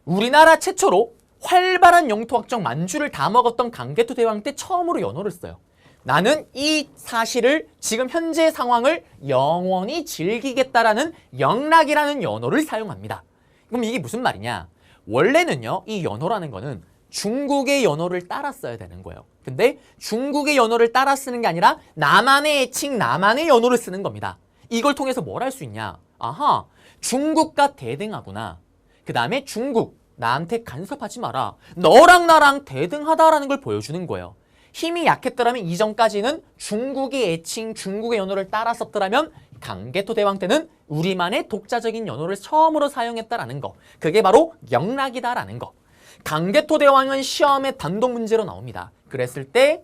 우리나라 최초로 활발한 영토 확정 만주를 다 먹었던 강개토 대왕 때 처음으로 연어를 써요. 나는 이 사실을 지금 현재 상황을 영원히 즐기겠다라는 영락이라는 연어를 사용합니다. 그럼 이게 무슨 말이냐? 원래는요, 이 연어라는 거는 중국의 연어를 따라 써야 되는 거예요. 근데 중국의 연어를 따라 쓰는 게 아니라 나만의 애칭, 나만의 연어를 쓰는 겁니다. 이걸 통해서 뭘 할 수 있냐? 아하, 중국과 대등하구나. 그 다음에 중국, 나한테 간섭하지 마라. 너랑 나랑 대등하다라는 걸 보여주는 거예요. 힘이 약했더라면 이전까지는 중국의 애칭, 중국의 연호를 따라 썼더라면 강개토 대왕 때는 우리만의 독자적인 연호를 처음으로 사용했다라는 거. 그게 바로 영락이다라는 거. 강개토 대왕은 시험에 단독 문제로 나옵니다. 그랬을 때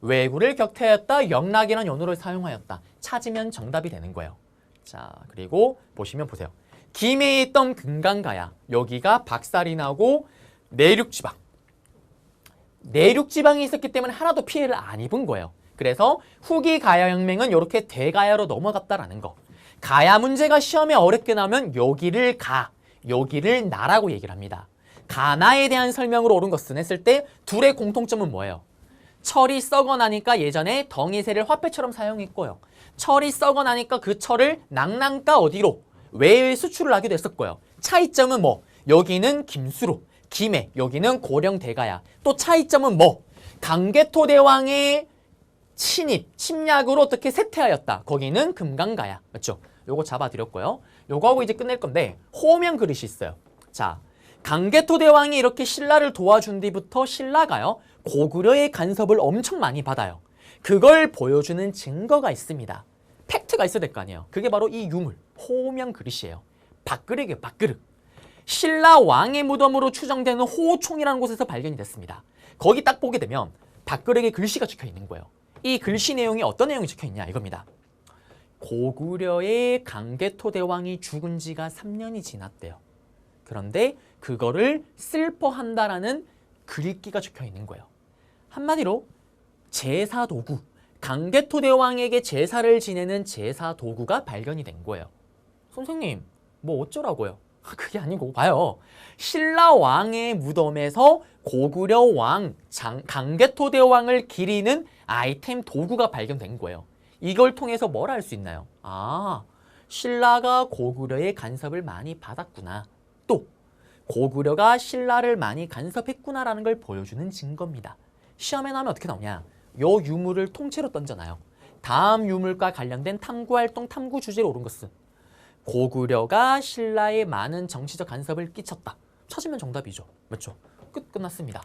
왜구를 격퇴하였다, 영락이라는 연호를 사용하였다. 찾으면 정답이 되는 거예요. 자, 그리고 보시면 보세요. 김해에 있던 금강가야. 여기가 박살이 나고 내륙지방. 내륙지방이 있었기 때문에 하나도 피해를 안 입은 거예요. 그래서 후기 가야혁명은 이렇게 대가야로 넘어갔다라는 거. 가야 문제가 시험에 어렵게 나오면 여기를 가, 여기를 나라고 얘기를 합니다. 가나에 대한 설명으로 옳은 것은 했을 때 둘의 공통점은 뭐예요? 철이 썩어 나니까 예전에 덩이새를 화폐처럼 사용했고요. 철이 썩어 나니까 그 철을 낭랑가 어디로? 외에 수출을 하기도 했었고요. 차이점은 뭐? 여기는 김수로, 김해, 여기는 고령 대가야. 또 차이점은 뭐? 강개토 대왕의 침략으로 어떻게 쇠퇴하였다. 거기는 금강가야. 맞죠? 요거 잡아드렸고요. 요거 하고 이제 끝낼 건데 호명 그릇이 있어요. 자, 강개토 대왕이 이렇게 신라를 도와준 뒤부터 신라가요. 고구려의 간섭을 엄청 많이 받아요. 그걸 보여주는 증거가 있습니다. 팩트가 있어야 될 거 아니에요. 그게 바로 이 유물, 호명 그릇이에요. 밥그릇이에요, 밥그릇. 신라 왕의 무덤으로 추정되는 호총이라는 곳에서 발견이 됐습니다. 거기 딱 보게 되면 밥그릇에 글씨가 적혀 있는 거예요. 이 글씨 내용이 어떤 내용이 적혀 있냐 이겁니다. 고구려의 강개토 대왕이 죽은 지가 3년이 지났대요. 그런데 그거를 슬퍼한다라는 글귀가 적혀 있는 거예요. 한마디로 제사 도구, 강개토 대왕에게 제사를 지내는 제사 도구가 발견이 된 거예요. 선생님, 뭐 어쩌라고요? 그게 아니고 봐요. 신라 왕의 무덤에서 고구려 왕 강개토 대왕을 기리는 아이템 도구가 발견된 거예요. 이걸 통해서 뭘 알 수 있나요? 아, 신라가 고구려의 간섭을 많이 받았구나. 또 고구려가 신라를 많이 간섭했구나라는 걸 보여주는 증거입니다. 시험에 나오면 어떻게 나오냐? 요 유물을 통째로 던져놔요. 다음 유물과 관련된 탐구활동 탐구 주제로 오른 것은 고구려가 신라에 많은 정치적 간섭을 끼쳤다. 찾으면 정답이죠. 맞죠? 끝났습니다.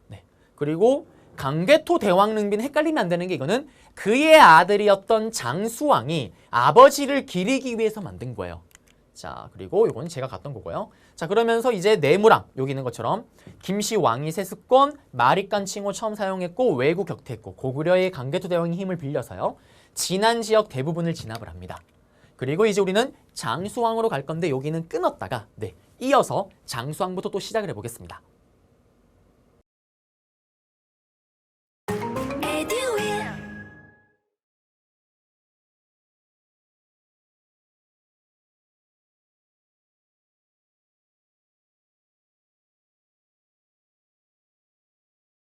네. 그리고 강개토 대왕 능비는 헷갈리면 안 되는 게 이거는 그의 아들이었던 장수왕이 아버지를 기리기 위해서 만든 거예요. 자, 그리고 이건 제가 갔던 거고요. 자, 그러면서 이제 내무랑 여기 있는 것처럼 김씨 왕위 세습권, 마립간 칭호 처음 사용했고 외구 격퇴했고 고구려의 강개토 대왕의 힘을 빌려서요. 진안 지역 대부분을 진압을 합니다. 그리고 이제 우리는 장수왕으로 갈 건데 여기는 끊었다가 이어서 장수왕부터 또 시작을 해보겠습니다.